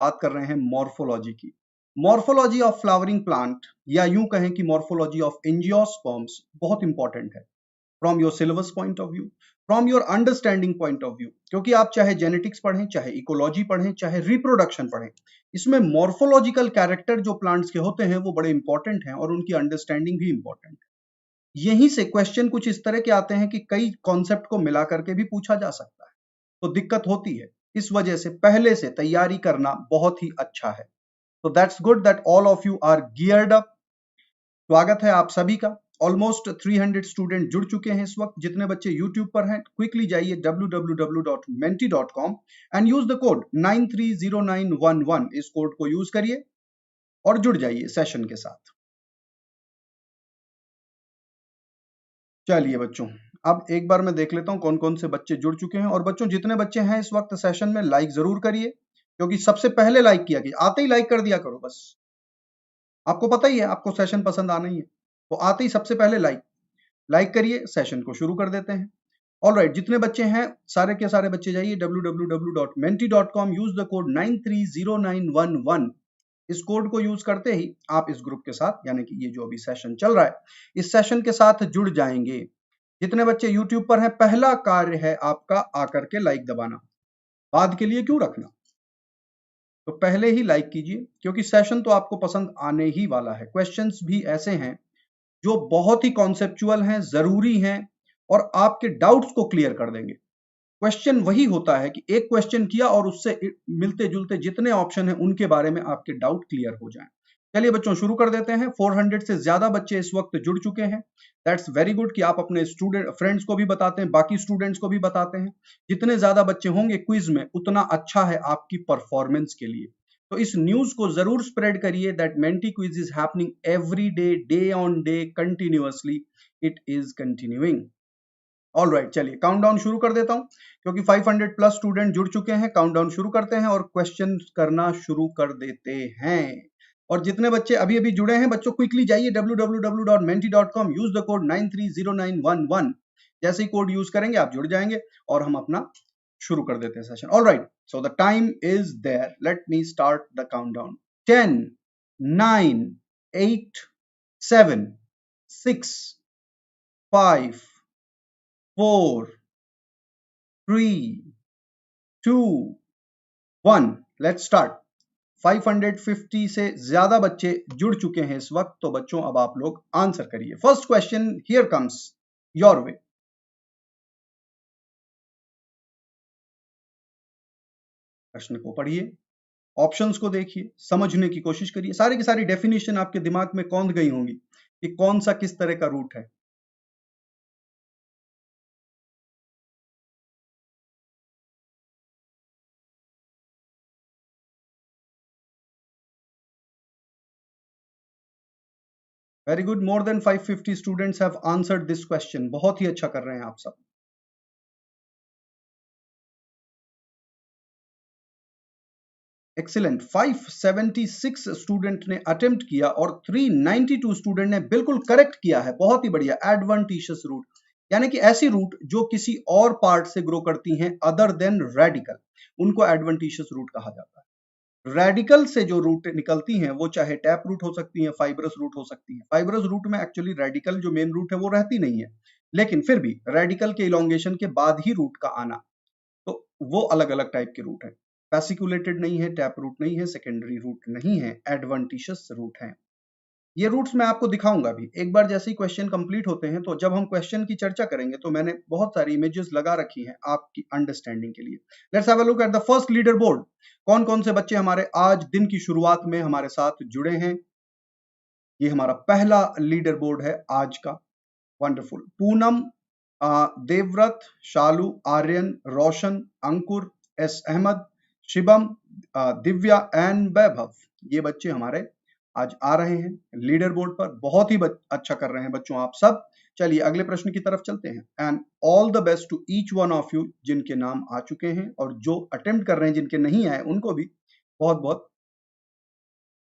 बात कर रहे हैं मॉर्फोलॉजी की। मॉर्फोलॉजी ऑफ फ्लावरिंग प्लांट या यूं कहें कि मॉर्फोलॉजी ऑफ एंजियोस्पर्म्स बहुत इंपॉर्टेंट है from your syllabus point of view, from your understanding point of view, क्योंकि आप चाहे जेनेटिक्स पढ़ें, चाहे इकोलॉजी पढ़ें, चाहे रिप्रोडक्शन पढ़ें, इसमें मॉर्फोलॉजिकल कैरेक्टर जो प्लांट्स के होते हैं वो बड़े इंपॉर्टेंट हैं और उनकी अंडरस्टैंडिंग भी इंपॉर्टेंट है। यहीं से क्वेश्चन कुछ इस तरह के आते हैं कि कई कॉन्सेप्ट को मिला करके भी पूछा जा सकता है, तो दिक्कत होती है। इस वजह से पहले से तैयारी करना बहुत ही अच्छा है। तो that's good that all of you are geared up. स्वागत है आप सभी का। ऑलमोस्ट 300 स्टूडेंट जुड़ चुके हैं इस वक्त। जितने बच्चे YouTube पर हैं, क्विकली जाइए www.menti.com and use the code 930911। इस कोड को यूज करिए और जुड़ जाइए सेशन के साथ। चलिए बच्चों, अब एक बार मैं देख लेता हूं कौन कौन से बच्चे जुड़ चुके हैं। और बच्चों जितने बच्चे हैं इस वक्त सेशन में, लाइक जरूर करिए, क्योंकि सबसे पहले लाइक किया गया। आते ही लाइक कर दिया करो बस। आपको पता ही है आपको सेशन पसंद आना ही है, तो आते ही सबसे पहले लाइक करिए, सेशन को शुरू कर देते हैं। ऑलराइट, जितने बच्चे हैं सारे के सारे बच्चे जाइए www.menti.com, यूज द कोड 930911। इस कोड को यूज करते ही आप इस ग्रुप के साथ, यानी कि ये जो अभी सेशन चल रहा है, इस सेशन के साथ जुड़ जाएंगे। जितने बच्चे YouTube पर हैं, पहला कार्य है आपका आकर के लाइक दबाना। बाद के लिए क्यों रखना, तो पहले ही लाइक कीजिए, क्योंकि सेशन तो आपको पसंद आने ही वाला है। क्वेश्चंस भी ऐसे हैं जो बहुत ही कॉन्सेप्चुअल हैं, जरूरी हैं और आपके डाउट्स को क्लियर कर देंगे। क्वेश्चन वही होता है कि एक क्वेश्चन किया और उससे मिलते जुलते जितने ऑप्शन हैं उनके बारे में आपके डाउट क्लियर हो जाएं। चलिए बच्चों शुरू कर देते हैं। 400 से ज्यादा बच्चे इस वक्त जुड़ चुके हैं। दैट्स वेरी गुड कि आप अपने स्टूडेंट फ्रेंड्स को भी बताते हैं, बाकी स्टूडेंट्स को भी बताते हैं। जितने ज्यादा बच्चे होंगे क्विज में, उतना अच्छा है आपकी परफॉर्मेंस के लिए। तो इस न्यूज को जरूर स्प्रेड करिए that Menti quiz is happening every day, day on day, continuously it is continuing. All right, चलिए काउंटडाउन शुरू कर देता हूं, क्योंकि 500 प्लस स्टूडेंट जुड़ चुके हैं। काउंटडाउन शुरू करते हैं और क्वेश्चन करना शुरू कर देते हैं। और जितने बच्चे अभी अभी जुड़े हैं बच्चों, क्विकली जाइए www.menti.com, यूज द कोड 930911। जैसे ही कोड यूज करेंगे आप जुड़ जाएंगे और हम अपना शुरू कर देते हैं session. All right, so the time is there, let me start the countdown. 10 9 8 7 6 5 4 3 2 1। Let's start. 550 से ज्यादा बच्चे जुड़ चुके हैं इस वक्त, तो बच्चों अब आप लोग आंसर करिए। First question here comes your way. प्रश्न को पढ़िए, ऑप्शंस को देखिए, समझने की कोशिश करिए। सारी की सारी डेफिनेशन आपके दिमाग में कौंध गई होंगी कि कौन सा किस तरह का रूट है। Very good, more than 550 students have answered this question. बहुत ही अच्छा कर रहे हैं आप सब। एक्सीलेंट। 576 स्टूडेंट ने अटेम्प्ट किया और 392 स्टूडेंट ने बिल्कुल करेक्ट किया है। बहुत ही बढ़िया। एडवांटिशियस रूट, यानी कि ऐसी रूट जो किसी और पार्ट से ग्रो करती हैं अदर देन रेडिकल, उनको एडवांटिशियस रूट कहा जाता है। रेडिकल से जो रूट निकलती हैं वो चाहे टैप रूट हो सकती हैं, फाइब्रस रूट हो सकती हैं। फाइब्रस रूट में एक्चुअली रेडिकल जो मेन रूट है वो रहती नहीं है, लेकिन फिर भी रेडिकल के इलोंगेशन के बाद ही रूट का आना, तो वो अलग अलग टाइप के रूट है। पैसिकुलेटेड नहीं है, टैप रूट नहीं है, सेकेंडरी रूट नहीं है, एडवांटिशियस रूट है। ये रूट्स मैं आपको दिखाऊंगा भी एक बार जैसे ही क्वेश्चन कंप्लीट होते हैं। तो जब हम क्वेश्चन की चर्चा करेंगे तो मैंने बहुत सारी इमेजेस लगा रखी हैं आपकी अंडरस्टैंडिंग के लिए। Let's have a look at the first leader board. कौन कौन से बच्चे हमारे आज दिन की शुरुआत में हमारे साथ जुड़े हैं। ये हमारा पहला लीडर बोर्ड है आज का। Wonderful. Poonam, Devvrat, Shalu, Aryan, Roshan, Ankur, S Ahmed, Shivam, Divya and Vaibhav, ये बच्चे हमारे आज आ रहे हैं लीडर बोर्ड पर। बहुत ही अच्छा कर रहे हैं बच्चों आप सब। चलिए अगले प्रश्न की तरफ चलते हैं। And all the best to each one of you, जिनके नाम आ चुके हैं और जो अटेम्प्ट कर रहे हैं, जिनके नहीं आए उनको भी बहुत बहुत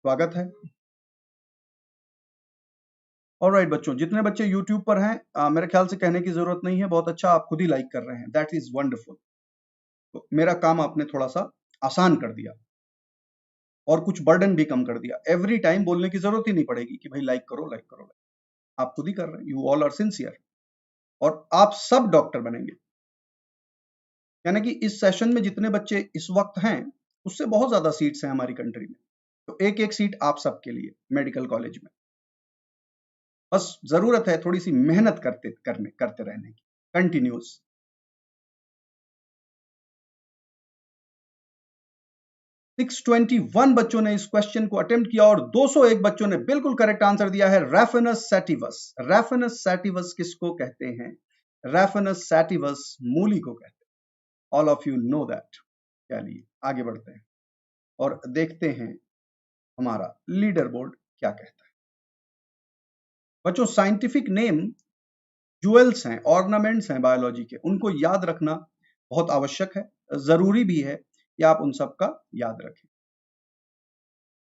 स्वागत है। ऑलराइट बच्चों, जितने बच्चे YouTube पर हैं, मेरे ख्याल से कहने की जरूरत नहीं है, बहुत अच्छा, आप खुद ही लाइक कर रहे हैं। That is wonderful. तो मेरा काम आपने थोड़ा सा आसान कर दिया। और कुछ बर्डन भी कम कर दिया। एवरी टाइम बोलने की जरूरत ही नहीं पड़ेगी कि भाई लाइक करो लाइक करो लाइक, आप खुद ही कर रहे हैं। यू ऑल आर सिंसियर और आप सब डॉक्टर बनेंगे। यानी कि इस सेशन में जितने बच्चे इस वक्त हैं उससे बहुत ज्यादा सीट्स हैं हमारी कंट्री में, तो एक एक सीट आप सबके लिए मेडिकल कॉलेज में। बस जरूरत है थोड़ी सी मेहनत करते रहने की, कंटिन्यूस। 621 बच्चों ने इस क्वेश्चन को अटेम्प्ट किया और 201 बच्चों ने बिल्कुल करेक्ट आंसर दिया है, रैफेनस सैटिवस। रैफेनस सैटिवस किसको कहते हैं? रैफेनस सैटिवस मूली को कहते हैं। All of you know that. चलिए आगे बढ़ते हैं और देखते हैं हमारा लीडर बोर्ड क्या कहता है। बच्चों साइंटिफिक नेम ज्वेल्स हैं, ऑर्नामेंट्स हैं बायोलॉजी के, उनको याद रखना बहुत आवश्यक है, जरूरी भी है कि आप उन सब का याद रखें।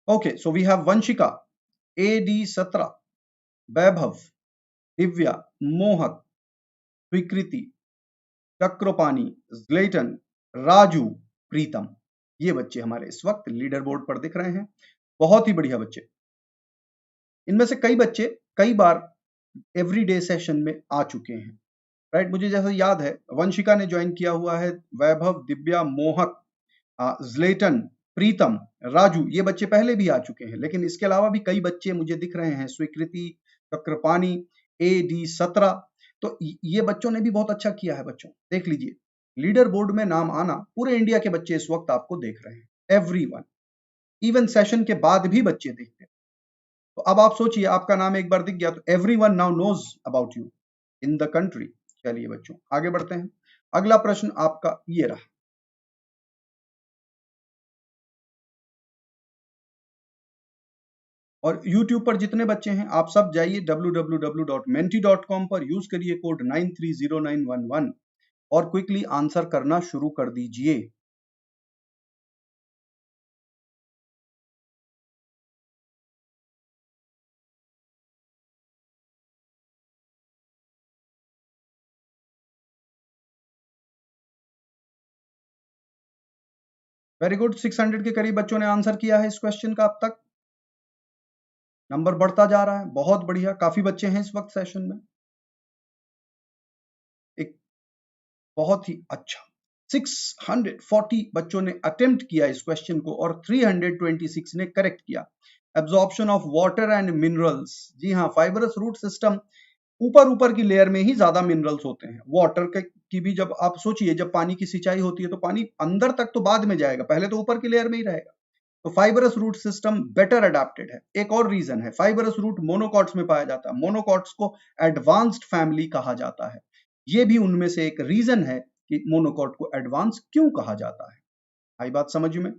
Okay, so we have Vanshika, AD17, Vaibhav, Divya, Mohak, Swikriti, Chakrapani, ज़्लेटन, Raju, प्रीतम। ये बच्चे हमारे इस वक्त लीडर बोर्ड पर दिख रहे हैं। बहुत ही बढ़िया बच्चे। इनमें से कई बच्चे कई बार एवरीडे सेशन में आ चुके हैं, राइट? मुझे जैसा याद है वंशिका ने ज्वाइन किया हुआ है, वैभव, दिव्या, मोहक, ज़्लेटन, प्रीतम, राजू, ये बच्चे पहले भी आ चुके हैं। लेकिन इसके अलावा भी कई बच्चे मुझे दिख रहे हैं, स्वीकृति, चक्रपाणी, AD17। तो ये बच्चों ने भी बहुत अच्छा किया है। बच्चों देख लीजिए, लीडर बोर्ड में नाम आना, पूरे इंडिया के बच्चे इस वक्त आपको देख रहे हैं, एवरीवन। इवन सेशन के बाद भी बच्चे देखते हैं। तो अब आप सोचिए, आपका नाम एक बार दिख गया तो everyone now knows about you in the country. चलिए बच्चों आगे बढ़ते हैं। अगला प्रश्न आपका ये रहा, और YouTube पर जितने बच्चे हैं आप सब जाइए www.menti.com पर, यूज करिए कोड 930911 और क्विकली आंसर करना शुरू कर दीजिए। वेरी गुड, 600 के करीब बच्चों ने आंसर किया है इस क्वेश्चन का अब तक। नंबर बढ़ता जा रहा है, बहुत बढ़िया, काफी बच्चे हैं इस वक्त सेशन में, एक बहुत ही अच्छा। 640 बच्चों ने अटेम्प्ट किया इस क्वेश्चन को और 326 ने करेक्ट किया। Absorption of water and minerals, जी हाँ, फाइबरस रूट सिस्टम, ऊपर ऊपर की लेयर में ही ज्यादा मिनरल्स होते हैं। वाटर की भी, जब आप सोचिए जब पानी की सिंचाई होती है तो पानी अंदर तक तो बाद में जाएगा, पहले तो ऊपर की लेयर में ही रहेगा। तो fibrous root system better adapted है। एक और रीजन है, फाइबरस रूट मोनोकॉट्स में पाया जाता है, मोनोकॉट्स को एडवांस्ड फैमिली कहा जाता है। ये भी उनमें से एक रीजन है कि मोनोकॉट को एडवांस क्यों कहा जाता है। आई बात समझ में?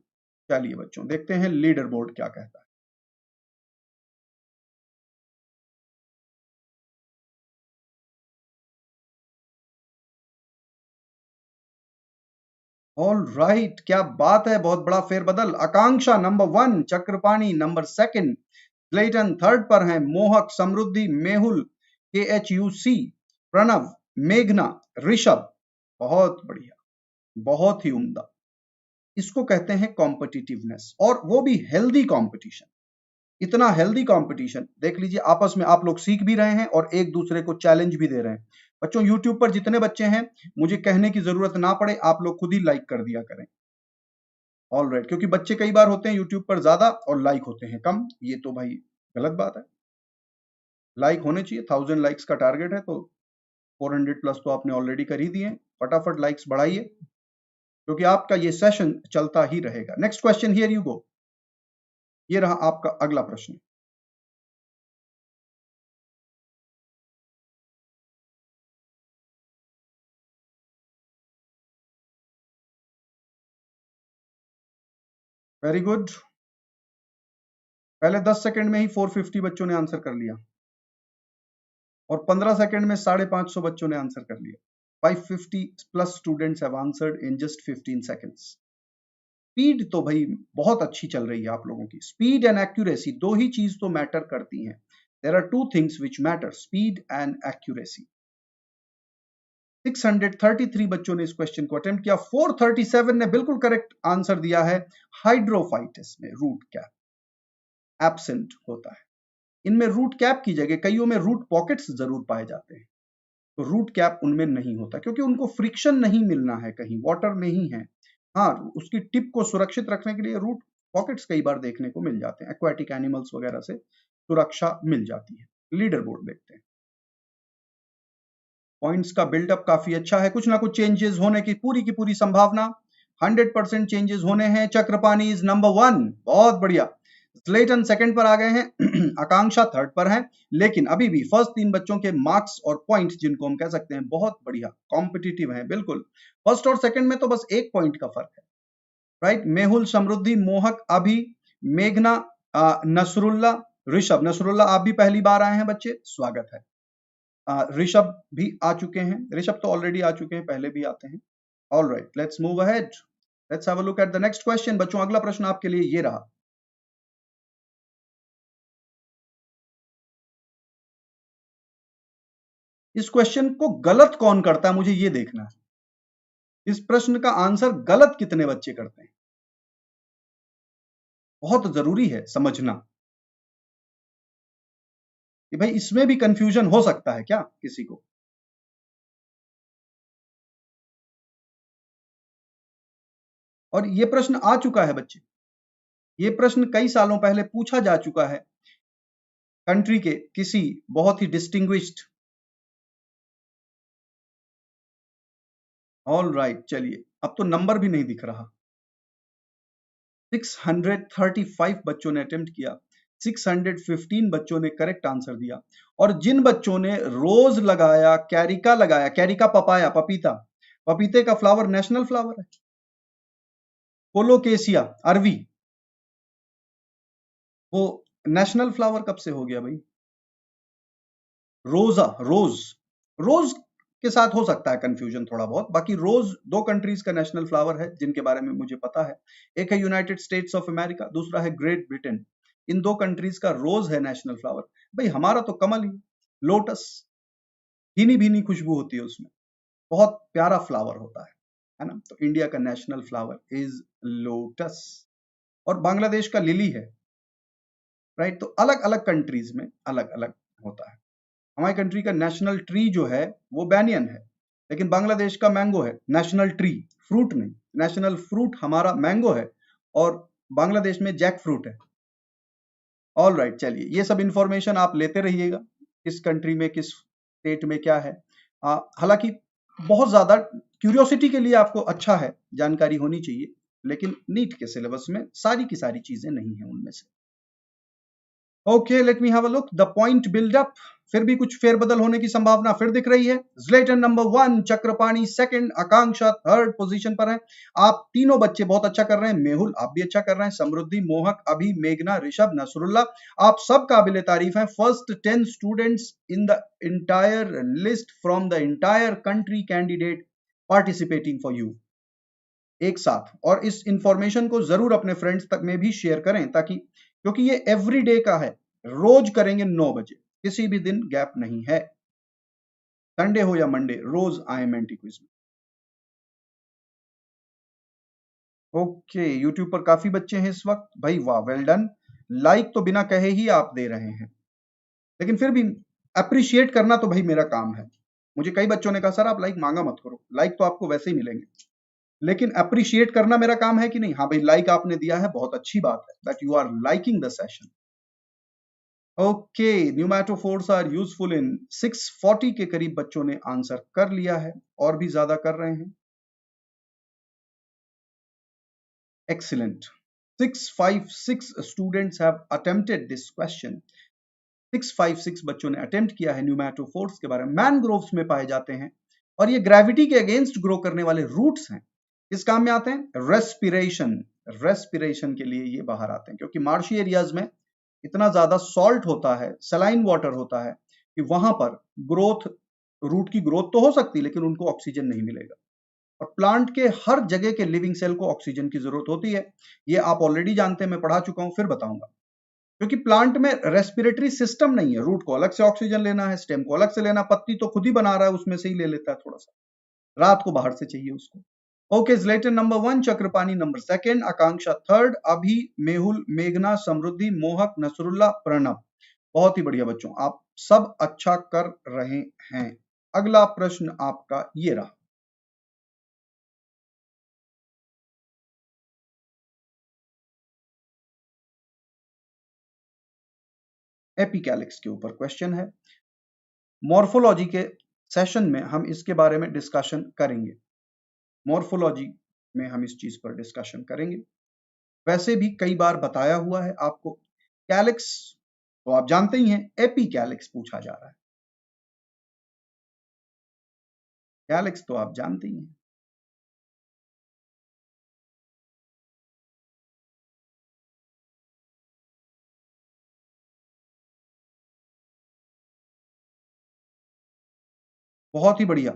चलिए बच्चों देखते हैं लीडर बोर्ड क्या कहता है। ऑल राइट, क्या बात है, बहुत बड़ा फेरबदल। Akanksha number 1, Chakrapani number 2, Clayton third पर है, मोहक, समृद्धि, मेहुल, KHUC, प्रणव, मेघना, ऋषभ। बहुत बढ़िया, बहुत ही उम्दा। इसको कहते हैं कॉम्पिटिटिवनेस, और वो भी हेल्दी कंपटीशन। इतना हेल्दी कंपटीशन, देख लीजिए आपस में आप लोग सीख भी रहे हैं और एक दूसरे को चैलेंज भी दे रहे हैं। बच्चों यूट्यूब पर जितने बच्चे हैं, मुझे कहने की जरूरत ना पड़े, आप लोग खुद ही लाइक कर दिया करें। ऑल राइट, क्योंकि बच्चे कई बार होते हैं यूट्यूब पर ज्यादा और लाइक होते हैं कम, ये तो भाई गलत बात है। लाइक होने चाहिए, 1000 लाइक्स का टारगेट है तो 400 प्लस तो आपने ऑलरेडी कर ही दिए। फटाफट लाइक्स बढ़ाइए क्योंकि आपका ये सेशन चलता ही रहेगा। Next question, here you go. ये रहा आपका अगला प्रश्न। वेरी गुड, पहले 10 सेकंड में ही 450 बच्चों ने आंसर कर लिया और 15 सेकंड में 550 बच्चों ने आंसर कर लिया। 550 plus students have answered in just 15 seconds. Speed तो भाई बहुत अच्छी चल रही है आप लोगों की। स्पीड एंड एक्यूरेसी, दो ही चीज तो मैटर करती हैं। There are two things which matter, speed and accuracy. 633 बच्चों ने इस क्वेश्चन को अटेम्प्ट किया। 437 ने बिल्कुल करेक्ट आंसर दिया है। हाइड्रोफाइटिस में रूट कैप एब्सेंट होता है। इनमें रूट कैप की जगह कईयों में रूट पॉकेट्स जरूर पाए जाते हैं, तो रूट कैप उनमें नहीं होता क्योंकि उनको फ्रिक्शन नहीं मिलना है, कहीं वाटर में ही है। हाँ, उसकी टिप को सुरक्षित रखने के लिए रूट पॉकेट्स कई बार देखने को मिल जाते हैं। एक्वाटिक एनिमल्स वगैरह से सुरक्षा मिल जाती है। लीडर बोर्ड देखते हैं। पॉइंट्स का बिल्डअप काफी अच्छा है, कुछ ना कुछ चेंजेस होने की पूरी संभावना, 100% चेंजेस होने हैं। चक्रपाणी इज नंबर 1, बहुत बढ़िया। स्लेटन सेकंड पर आ गए हैं, आकांक्षा थर्ड पर है, लेकिन अभी भी फर्स्ट 3 बच्चों के मार्क्स और पॉइंट्स जिनको हम कह सकते हैं बहुत बढ़िया कॉम्पिटिटिव हैं। बिल्कुल फर्स्ट और सेकंड में तो बस 1 पॉइंट का फर्क है, राइट। मेहुल, समृद्धि, मोहक, अभी, मेघना, नसरुल्ला, ऋषभ। नसरुल्ला आप भी पहली बार आए हैं बच्चे, स्वागत है। ऋषभ भी आ चुके हैं, ऋषभ तो ऑलरेडी आ चुके हैं, पहले भी आते हैं। All right, let's move ahead, let's have a look at the next question. बच्चों अगला प्रश्न आपके लिए ये रहा। इस क्वेश्चन को गलत कौन करता है मुझे ये देखना है। इस प्रश्न का आंसर गलत कितने बच्चे करते हैं, बहुत जरूरी है समझना कि भाई इसमें भी कंफ्यूजन हो सकता है क्या किसी को। और ये प्रश्न आ चुका है बच्चे, ये प्रश्न कई सालों पहले पूछा जा चुका है कंट्री के किसी बहुत ही डिस्टिंग्विश्ड। ऑल राइट, चलिए अब तो नंबर भी नहीं दिख रहा। 635 बच्चों ने अटेम्प्ट किया, 615 बच्चों ने करेक्ट आंसर दिया। और जिन बच्चों ने रोज लगाया, कैरिका लगाया, कैरिका पपाया, पपीता, पपीते का फ्लावर नेशनल फ्लावर है। कोलोकेसिया अरवी, वो नेशनल फ्लावर कब से हो गया भाई। रोजा, रोज, रोज के साथ हो सकता है कंफ्यूजन थोड़ा बहुत, बाकी रोज 2 कंट्रीज का नेशनल फ्लावर है जिनके बारे में मुझे पता है। एक है यूनाइटेड स्टेट्स ऑफ अमेरिका, दूसरा है ग्रेट ब्रिटेन। इन 2 कंट्रीज का रोज है नेशनल फ्लावर। भाई हमारा तो कमल ही, लोटस, भीनी भीनी खुशबू होती है उसमें, बहुत प्यारा फ्लावर होता है ना। तो इंडिया का नेशनल फ्लावर इज लोटस। और बांग्लादेश का लिली है, राइट। तो अलग अलग कंट्रीज में अलग अलग होता है। हमारी कंट्री का नेशनल ट्री जो है वो बैनियन है, लेकिन बांग्लादेश का मैंगो है नेशनल ट्री, फ्रूट नहीं। नेशनल फ्रूट हमारा मैंगो है और बांग्लादेश में जैक फ्रूट है। ऑल राइट, चलिए ये सब इंफॉर्मेशन आप लेते रहिएगा, किस कंट्री में किस स्टेट में क्या है। हालांकि बहुत ज्यादा क्यूरियोसिटी के लिए आपको अच्छा है, जानकारी होनी चाहिए, लेकिन नीट के सिलेबस में सारी की सारी चीजें नहीं है उनमें से। Okay, let me have a look the point buildup. फिर भी कुछ फेरबदल होने की संभावना फिर दिख रही है। ज़्लेटन नंबर 1, चक्रपाणी सेकंड, आकांक्षा थर्ड पोजीशन पर है। आप तीनों बच्चे बहुत अच्छा कर रहे हैं। मेहुल आप भी अच्छा कर रहे हैं, समृद्धि, मोहक, अभी, मेघना, ऋषभ, नसरुल्ला, आप सब काबिले तारीफ हैं। First 10 students in the entire list from the entire country candidate participating for you, एक साथ। और इस इंफॉर्मेशन को जरूर अपने फ्रेंड्स तक में भी शेयर करें, ताकि, क्योंकि ये एवरी डे का है, रोज करेंगे 9 बजे, किसी भी दिन गैप नहीं है, संडे हो या मंडे, रोज आए मेंटी क्विज में। ओके, यूट्यूब पर काफी बच्चे हैं इस वक्त, भाई वाह, वेल डन। लाइक तो बिना कहे ही आप दे रहे हैं, लेकिन फिर भी अप्रिशिएट करना तो भाई मेरा काम है। मुझे कई बच्चों ने कहा सर आप लाइक मांगा मत करो, लाइक तो आपको वैसे ही मिलेंगे, लेकिन अप्रिशिएट करना मेरा काम है कि नहीं। हाँ भाई, लाइक आपने दिया है, बहुत अच्छी बात है, that you are liking the session. Okay, pneumatophores are useful in, 640 के करीब बच्चों ने आंसर कर लिया है, और भी ज्यादा कर रहे हैं। Excellent, 656 students have attempted this question. 656 बच्चों ने अटेम्प्ट किया है न्यूमैटोफोर्स के बारे में। मैनग्रोव्स में पाए जाते हैं, और ये ग्रेविटी के अगेंस्ट ग्रो करने वाले रूट्स हैं। किस काम में आते हैं? रेस्पिरेशन, रेस्पिरेशन के लिए ये बाहर आते हैं, क्योंकि मार्शी एरियाज में इतना ज्यादा सॉल्ट होता है, सलाइन वाटर होता है, कि वहां पर ग्रोथ, रूट की ग्रोथ तो हो सकती है, लेकिन उनको ऑक्सीजन नहीं मिलेगा। और प्लांट के हर जगह के लिविंग सेल को ऑक्सीजन की जरूरत होती है। ये आप ऑलरेडी जानते हैं, मैं पढ़ा चुका हूं, फिर बताऊंगा। क्योंकि प्लांट में रेस्पिरेटरी सिस्टम नहीं है, रूट को अलग से ऑक्सीजन लेना है, स्टेम को अलग से लेना, पत्ती तो खुद ही बना रहा है, उसमें से ही ले लेता है थोड़ा सा। रात को बाहर से चाहिए उसको। ओके, ज़्लेटन नंबर 1, चक्रपाणी नंबर 2, आकांक्षा 3rd, अभी, मेहुल, मेघना, समृद्धि, मोहक, नसरुल्ला, प्रणव। बहुत ही बढ़िया बच्चों, आप सब अच्छा कर रहे हैं। अगला प्रश्न आपका ये रहा। एपिकैलिक्स के ऊपर क्वेश्चन है। मॉर्फोलॉजी के सेशन में हम इसके बारे में डिस्कशन करेंगे। मॉर्फोलॉजी में हम इस चीज पर डिस्कशन करेंगे। वैसे भी कई बार बताया हुआ है आपको। कैलिक्स तो आप जानते ही हैं, एपिकैलिक्स पूछा जा रहा है। कैलिक्स तो आप जानते ही हैं। बहुत ही बढ़िया।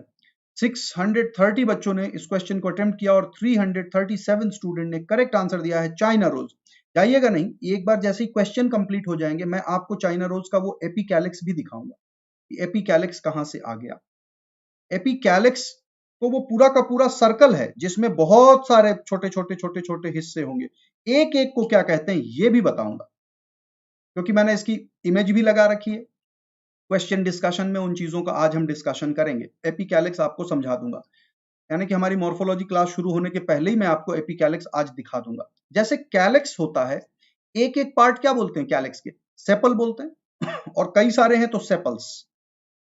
630 बच्चों ने इस क्वेश्चन को अटेम्प्ट किया और 337 स्टूडेंट ने करेक्ट आंसर दिया है चाइना रोज। जाइएगा नहीं, एक बार जैसे ही क्वेश्चन कंप्लीट हो जाएंगे मैं आपको चाइना रोज का वो एपिकैलिक्स भी दिखाऊंगा कि एपिकैलिक्स कहां से आ गया। एपिकैलिक्स तो वो पूरा का पूरा सर्कल है जिसमें बहुत सारे छोटे छोटे छोटे छोटे हिस्से होंगे। एक एक को क्या कहते हैं ये भी बताऊंगा, क्योंकि मैंने इसकी इमेज भी लगा रखी है। क्वेश्चन डिस्कशन में उन चीजों का आज हम डिस्कशन करेंगे। एपिकैलिक्स आपको समझा दूंगा, यानी कि हमारी मॉर्फोलॉजी क्लास शुरू होने के पहले ही मैं आपको एपिकैलिक्स आज दिखा दूंगा। जैसे कैलिक्स होता है, एक एक पार्ट क्या बोलते हैं कैलिक्स के? सेपल बोलते हैं और कई सारे हैं तो सेपल्स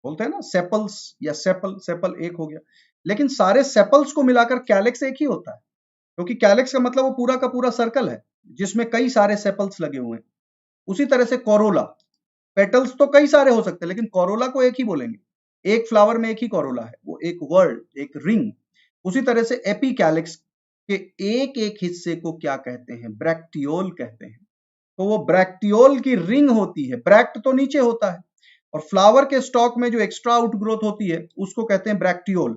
बोलते हैं ना, सेपल्स या सेपल। सेपल एक हो गया, लेकिन सारे सेपल्स को मिलाकर कैलिक्स एक ही होता है, क्योंकि कैलिक्स का मतलब वो पूरा का पूरा सर्कल है जिसमें कई सारे सेपल्स लगे हुए हैं। उसी तरह से कोरोला, पेटल्स तो कई सारे हो सकते हैं लेकिन कोरोला को एक ही बोलेंगे। एक फ्लावर में एक ही कोरोला है, वो एक वर्ड, एक रिंग। उसी तरह से एपिकैलिक्स के एक एक हिस्से को क्या कहते हैं? ब्रैक्टियोल कहते हैं। तो वो ब्रैक्टियोल की रिंग होती है। ब्रैक्ट तो नीचे होता है और फ्लावर के स्टॉक में जो एक्स्ट्रा आउटग्रोथ होती है उसको कहते हैं ब्रैक्टियोल।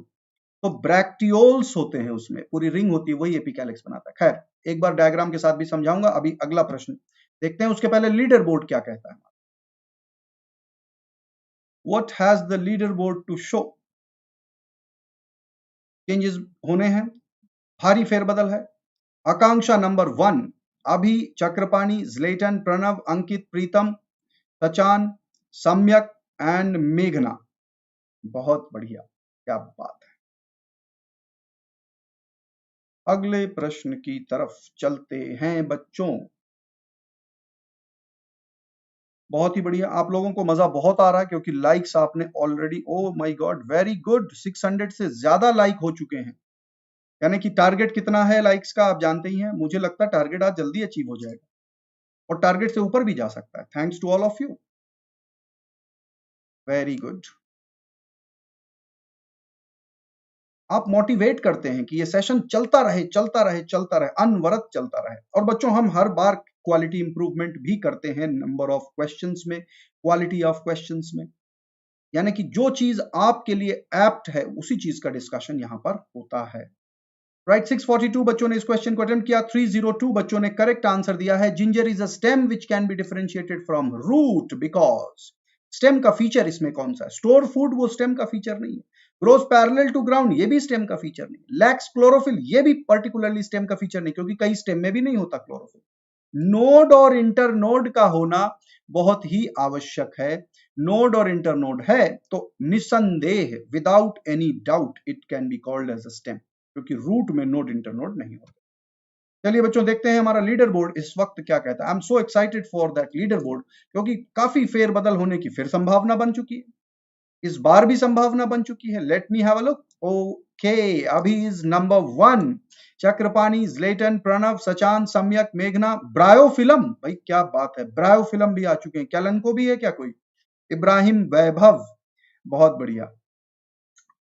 तो ब्रैक्टियोल्स होते हैं, उसमें पूरी रिंग होती है, वही एपिकैलिक्स बनाता है। खैर, एक बार डायग्राम के साथ भी समझाऊंगा। अभी अगला प्रश्न देखते हैं, उसके पहले लीडर बोर्ड क्या कहता है। What has the leaderboard to show? Changes होने हैं, भारी फेरबदल है। आकांक्षा नंबर 1, अभी, चक्रपाणी, ज़्लेटन, प्रणव, अंकित, प्रीतम, सचान, सम्यक एंड मेघना। बहुत बढ़िया, क्या बात है। अगले प्रश्न की तरफ चलते हैं बच्चों। बहुत ही बढ़िया, आप लोगों को मजा बहुत आ रहा है क्योंकि लाइक्स आपने already, oh my God, very good, 600 से ज्यादा लाइक हो चुके हैं। यानी कि टारगेट कितना है लाइक्स का आप जानते ही हैं। मुझे लगता है टारगेट आज जल्दी अचीव हो जाएगा और टारगेट से ऊपर भी जा सकता है। Thanks to all of you, very good. आप मोटिवेट करते हैं कि ये सेशन चलता रहे चलता रहे चलता रहे, अनवरत चलता रहे। और बच्चों, हम हर बार क्वालिटी इंप्रूवमेंट भी करते हैं, नंबर ऑफ क्वेश्चंस में, क्वालिटी ऑफ क्वेश्चंस में। यानी कि जो चीज आपके लिए एप्ट है उसी चीज का डिस्कशन यहां पर होता है। राइट, 642 बच्चों ने इस क्वेश्चन को अटेम्प्ट किया। 302 बच्चों ने करेक्ट आंसर दिया है। Ginger is a stem which can be differentiated from root because. Stem का फीचर इसमें कौन सा है? स्टोर फूड वो स्टेम का फीचर नहीं है। ग्रोस पैरेलल टू ग्राउंड ये भी स्टेम का फीचर नहीं। लैक्स क्लोरोफिल ये भी पर्टिकुलरली स्टेम का फीचर नहीं, क्योंकि कई स्टेम में भी नहीं होता क्लोरोफिल। नोड और इंटरनोड का होना बहुत ही आवश्यक है। नोड और इंटरनोड है तो निसंदेह, without any doubt, it can be called as a stem, क्योंकि रूट में नोड इंटरनोड नहीं होता। चलिए बच्चों, देखते हैं हमारा लीडर बोर्ड इस वक्त क्या कहता है। I am so excited for that leader board, क्योंकि काफी फेरबदल होने की फिर संभावना बन चुकी है। इस बार भी संभावना बन चुकी है। Let me have a look. Okay, अभी इज नंबर 1, चक्रपाणी, ज़्लेटन, प्रणव, सचान, सम्यक, मेघना, ब्रायोफिलम। भाई क्या बात है, ब्रायोफिलम भी आ चुके हैं। कैलन को भी है क्या कोई? इब्राहिम, वैभव, बहुत बढ़िया।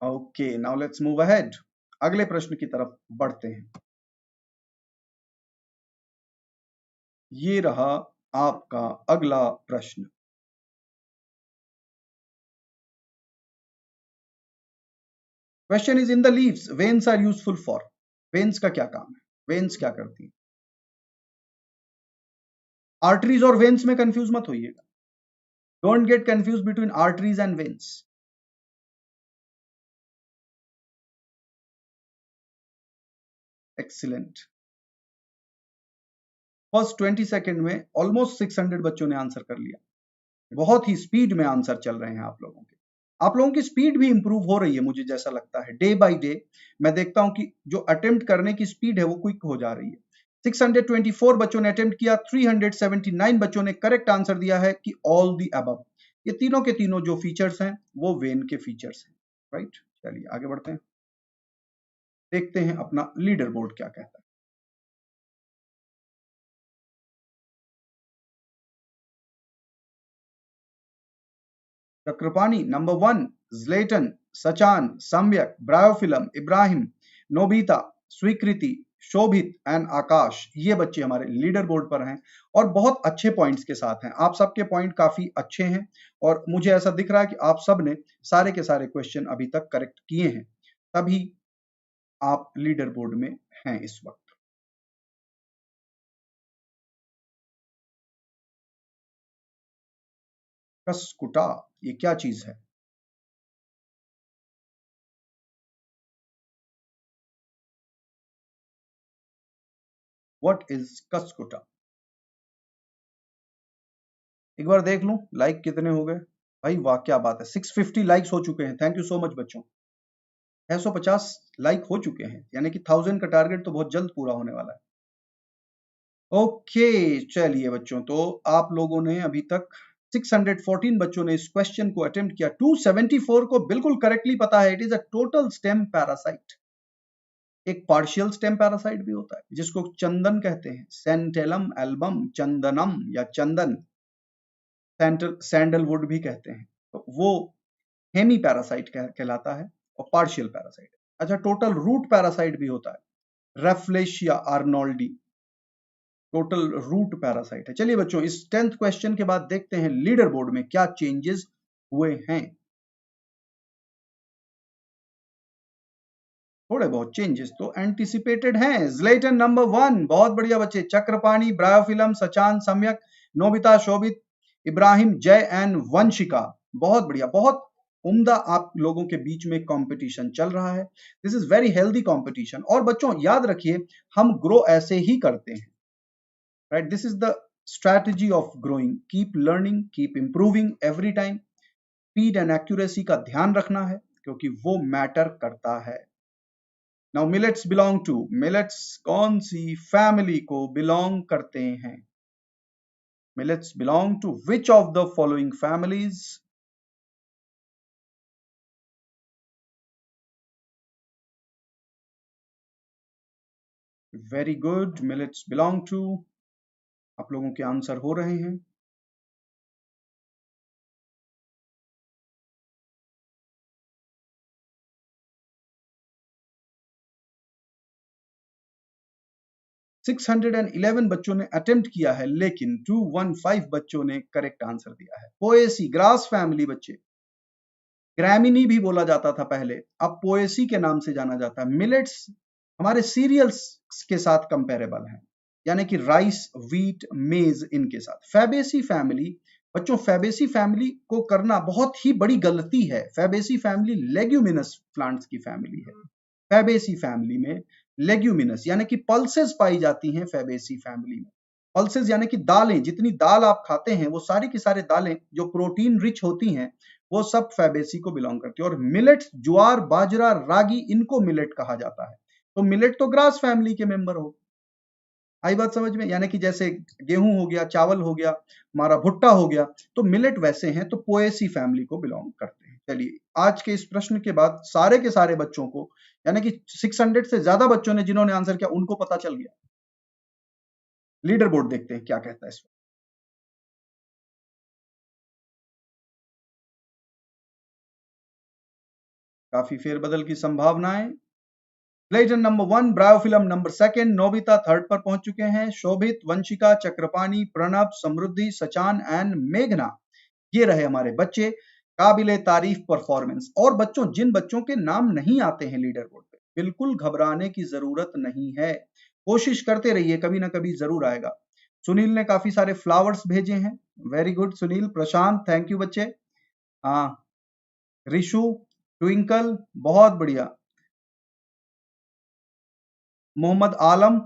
Okay, now let's move ahead. अगले प्रश्न की तरफ बढ़ते हैं। ये रहा आपका अगला प्रश्न। Question is, in the leaves veins are useful for. Veins का क्या काम है? वेन्स क्या करती है? आर्टरीज और वेन्स में कंफ्यूज मत होइएगा। Don't get confuse between arteries and veins. Excellent. First 20 second में ऑलमोस्ट 600 बच्चों ने आंसर कर लिया। बहुत ही स्पीड में आंसर चल रहे हैं आप लोगों के। आप लोगों की स्पीड भी इंप्रूव हो रही है, मुझे जैसा लगता है डे बाय डे। मैं देखता हूं कि जो अटेम्प्ट करने की स्पीड है वो क्विक हो जा रही है। 624 बच्चों ने अटेम्प्ट किया, 379 बच्चों ने करेक्ट आंसर दिया है कि ऑल दी अबव। ये तीनों के तीनों जो फीचर्स हैं वो वेन के फीचर्स हैं, राइट। चलिए आगे बढ़ते हैं, देखते हैं अपना लीडर बोर्ड क्या कहता है। चक्रपाणी नंबर 1, ज़्लेटन, सचान, सम्यक, ब्रायोफिलम, इब्राहिम, नोबिता, स्वीकृति, शोभित एंड आकाश, ये बच्चे हमारे लीडर बोर्ड पर हैं और बहुत अच्छे पॉइंट्स के साथ हैं। आप सबके पॉइंट काफी अच्छे हैं और मुझे ऐसा दिख रहा है कि आप सब ने सारे के सारे क्वेश्चन अभी तक करेक्ट किए हैं, तभी आप लीडर बोर्ड में हैं इस वक्त। कसकुटा, ये क्या चीज है? What is कसकुटा? एक बार देख लूं लाइक कितने हो गए। भाई वाह क्या बात है, 650 लाइक्स हो चुके हैं। थैंक यू सो मच बच्चों। 650 लाइक हो चुके हैं, यानी कि 1000 का टारगेट तो बहुत जल्द पूरा होने वाला है। ओके चलिए बच्चों, तो आप लोगों ने अभी तक 614 बच्चों ने इस क्वेश्चन को अटेम्प्ट किया। 274 को बिल्कुल करेक्टली पता है, it is a total stem parasite. एक पार्शियल स्टेम पैरासाइट भी होता है जिसको चंदन कहते हैं, सेंटेलम एल्बम चंदनम या चंदन, सैंडलवुड भी कहते हैं। तो वो हेमी पैरासाइट कहलाता है और पार्शियल पैरासाइट। अच्छा, टोटल रूट पैरासाइट भी होता है, रेफ्लेशिया आर्नोल्डी, टोटल रूट पैरासाइट है। चलिए बच्चों, इस 10th क्वेश्चन के बाद देखते हैं लीडर बोर्ड में क्या चेंजेस हुए हैं। थोड़े बहुत चेंजेस तो एंटिसिपेटेड हैं। ज़्लेटन नंबर 1, बहुत बढ़िया बच्चे। चक्रपाणी, ब्रायोफिलम, सचान, सम्यक, नोबिता, शोभित, इब्राहिम, जय एंड वंशिका, बहुत बढ़िया, बहुत उम्दा आप लोगों के बीच में कंपटीशन चल रहा है। This is very healthy competition. और बच्चों याद रखिए, हम ग्रो ऐसे ही करते हैं, right. This is the strategy of growing, keep learning, keep improving every time. Speed and accuracy का ध्यान रखना है क्योंकि वो मैटर करता है। Now millets belong to, millets कौन सी फैमिली को बिलोंग करते हैं? Millets belong to which of the following families? Very good, millets belong to, आप लोगों के आंसर हो रहे हैं। सिक्स 611 बच्चों ने अटेम्प्ट किया है, लेकिन 215 बच्चों ने करेक्ट आंसर दिया है। पोएसी, ग्रास फैमिली बच्चे, ग्रैमिनी भी बोला जाता था पहले, अब पोएसी के नाम से जाना जाता है। मिलेट्स हमारे सीरियल्स के साथ कंपेरेबल है, यानी कि राइस, व्हीट, मेज इनके साथ। फैबेसी फैमिली बच्चों, फैबेसी फैमिली को करना बहुत ही बड़ी गलती है। फैबेसी फैमिली लेग्यूमिनस प्लांट्स की फैमिली है। फैबेसी फैमिली में लेग्यूमिनस यानी कि पल्सेस पाई जाती हैं। फैबेसी फैमिली में पल्सेस यानी कि दालें, जितनी दाल आप खाते हैं वो सारी की सारे दालें जो प्रोटीन रिच होती हैं वो सब फैबेसी को बिलोंग करती है। और मिलेट्स, ज्वार, बाजरा, रागी, इनको मिलेट कहा जाता है। तो मिलेट तो ग्रास फैमिली के मेंबर हो। आई बात समझ में? यानी कि जैसे गेहूं हो गया, चावल हो गया, हमारा भुट्टा हो गया, तो मिलेट वैसे हैं, तो पोएसी फैमिली को बिलोंग करते हैं। चलिए, आज के इस प्रश्न के बाद सारे के सारे बच्चों को, यानी कि 600 से ज्यादा बच्चों ने जिन्होंने आंसर किया उनको पता चल गया। लीडर बोर्ड देखते हैं क्या कहता है इस वक्त। काफी फेरबदल की संभावनाएं। Legend number 1, bryophyllum number 2, Nobita 3rd पर पहुंच चुके हैं। शोभित, वंशिका, चक्रपाणी, प्रणब, समृद्धि, सचान एंड मेघना, ये रहे हमारे बच्चे। काबिले तारीफ परफॉर्मेंस। और बच्चों, जिन बच्चों के नाम नहीं आते हैं लीडर बोर्ड पे, बिल्कुल घबराने की जरूरत नहीं है। कोशिश करते रहिए, कभी ना कभी जरूर आएगा। सुनील ने काफी सारे फ्लावर्स भेजे हैं, very good Sunil. Prashant, thank you बच्चे। हाँ, रिशु, ट्विंकल, बहुत बढ़िया। Mohammad Alam,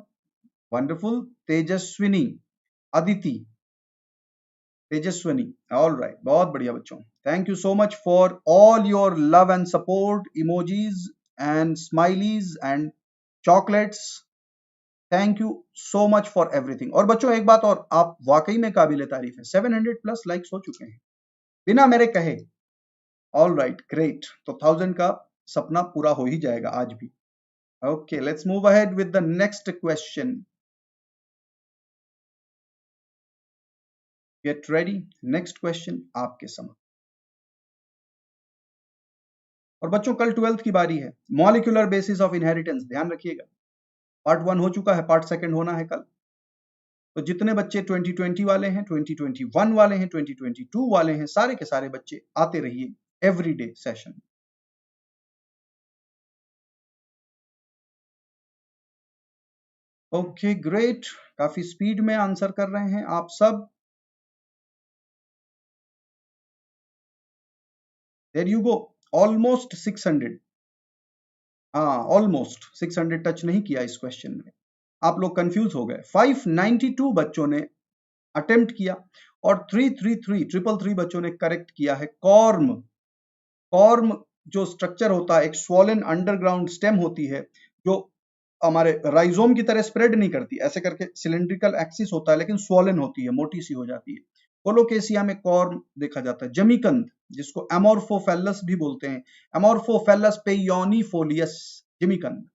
wonderful. Tejaswini, Aditi, Tejaswini, all right, बहुत बढ़िया बच्चों। Thank you so much for all your love and support, emojis and smileys and chocolates. Thank you so much for everything. और बच्चों एक बात और, आप वाकई में काबिल तारीफ है, 700 प्लस लाइक्स हो चुके हैं बिना मेरे कहे। All right, great. तो 1000 का सपना पूरा हो ही जाएगा आज भी। Okay, let's move ahead with the next question. Get ready, next question आपके समझ। और बच्चों कल 12th की बारी है, मॉलिक्यूलर बेसिस ऑफ इनहेरिटेंस, ध्यान रखिएगा। पार्ट 1 हो चुका है, पार्ट 2 होना है कल। तो जितने बच्चे 2020 वाले हैं, 2021 वाले हैं, 2022 वाले हैं, सारे के सारे बच्चे आते रहिए एवरीडे सेशन। ओके ग्रेट, काफी स्पीड में आंसर कर रहे हैं आप सब। There you go, almost 600। हाँ, ऑलमोस्ट 600 टच नहीं किया इस क्वेश्चन में। आप लोग कंफ्यूज हो गए। 592 बच्चों ने अटेम्प्ट किया और 333 बच्चों ने करेक्ट किया है। कॉर्म, कॉर्म जो स्ट्रक्चर होता है, एक स्वॉलन अंडरग्राउंड स्टेम होती है जो हमारे राइजोम की तरह स्प्रेड नहीं करती, ऐसे करके सिलेंड्रिकल एक्सिस होता है, लेकिन स्वॉलन होती है, मोटी सी हो जाती है। कोलोकेसिया में कॉर्म देखा जाता है। जमीकंद, जिसको एमोर्फोफेलस भी बोलते हैं, एमोर्फोफेलस पेयोनिफोलियस, जमीकंद,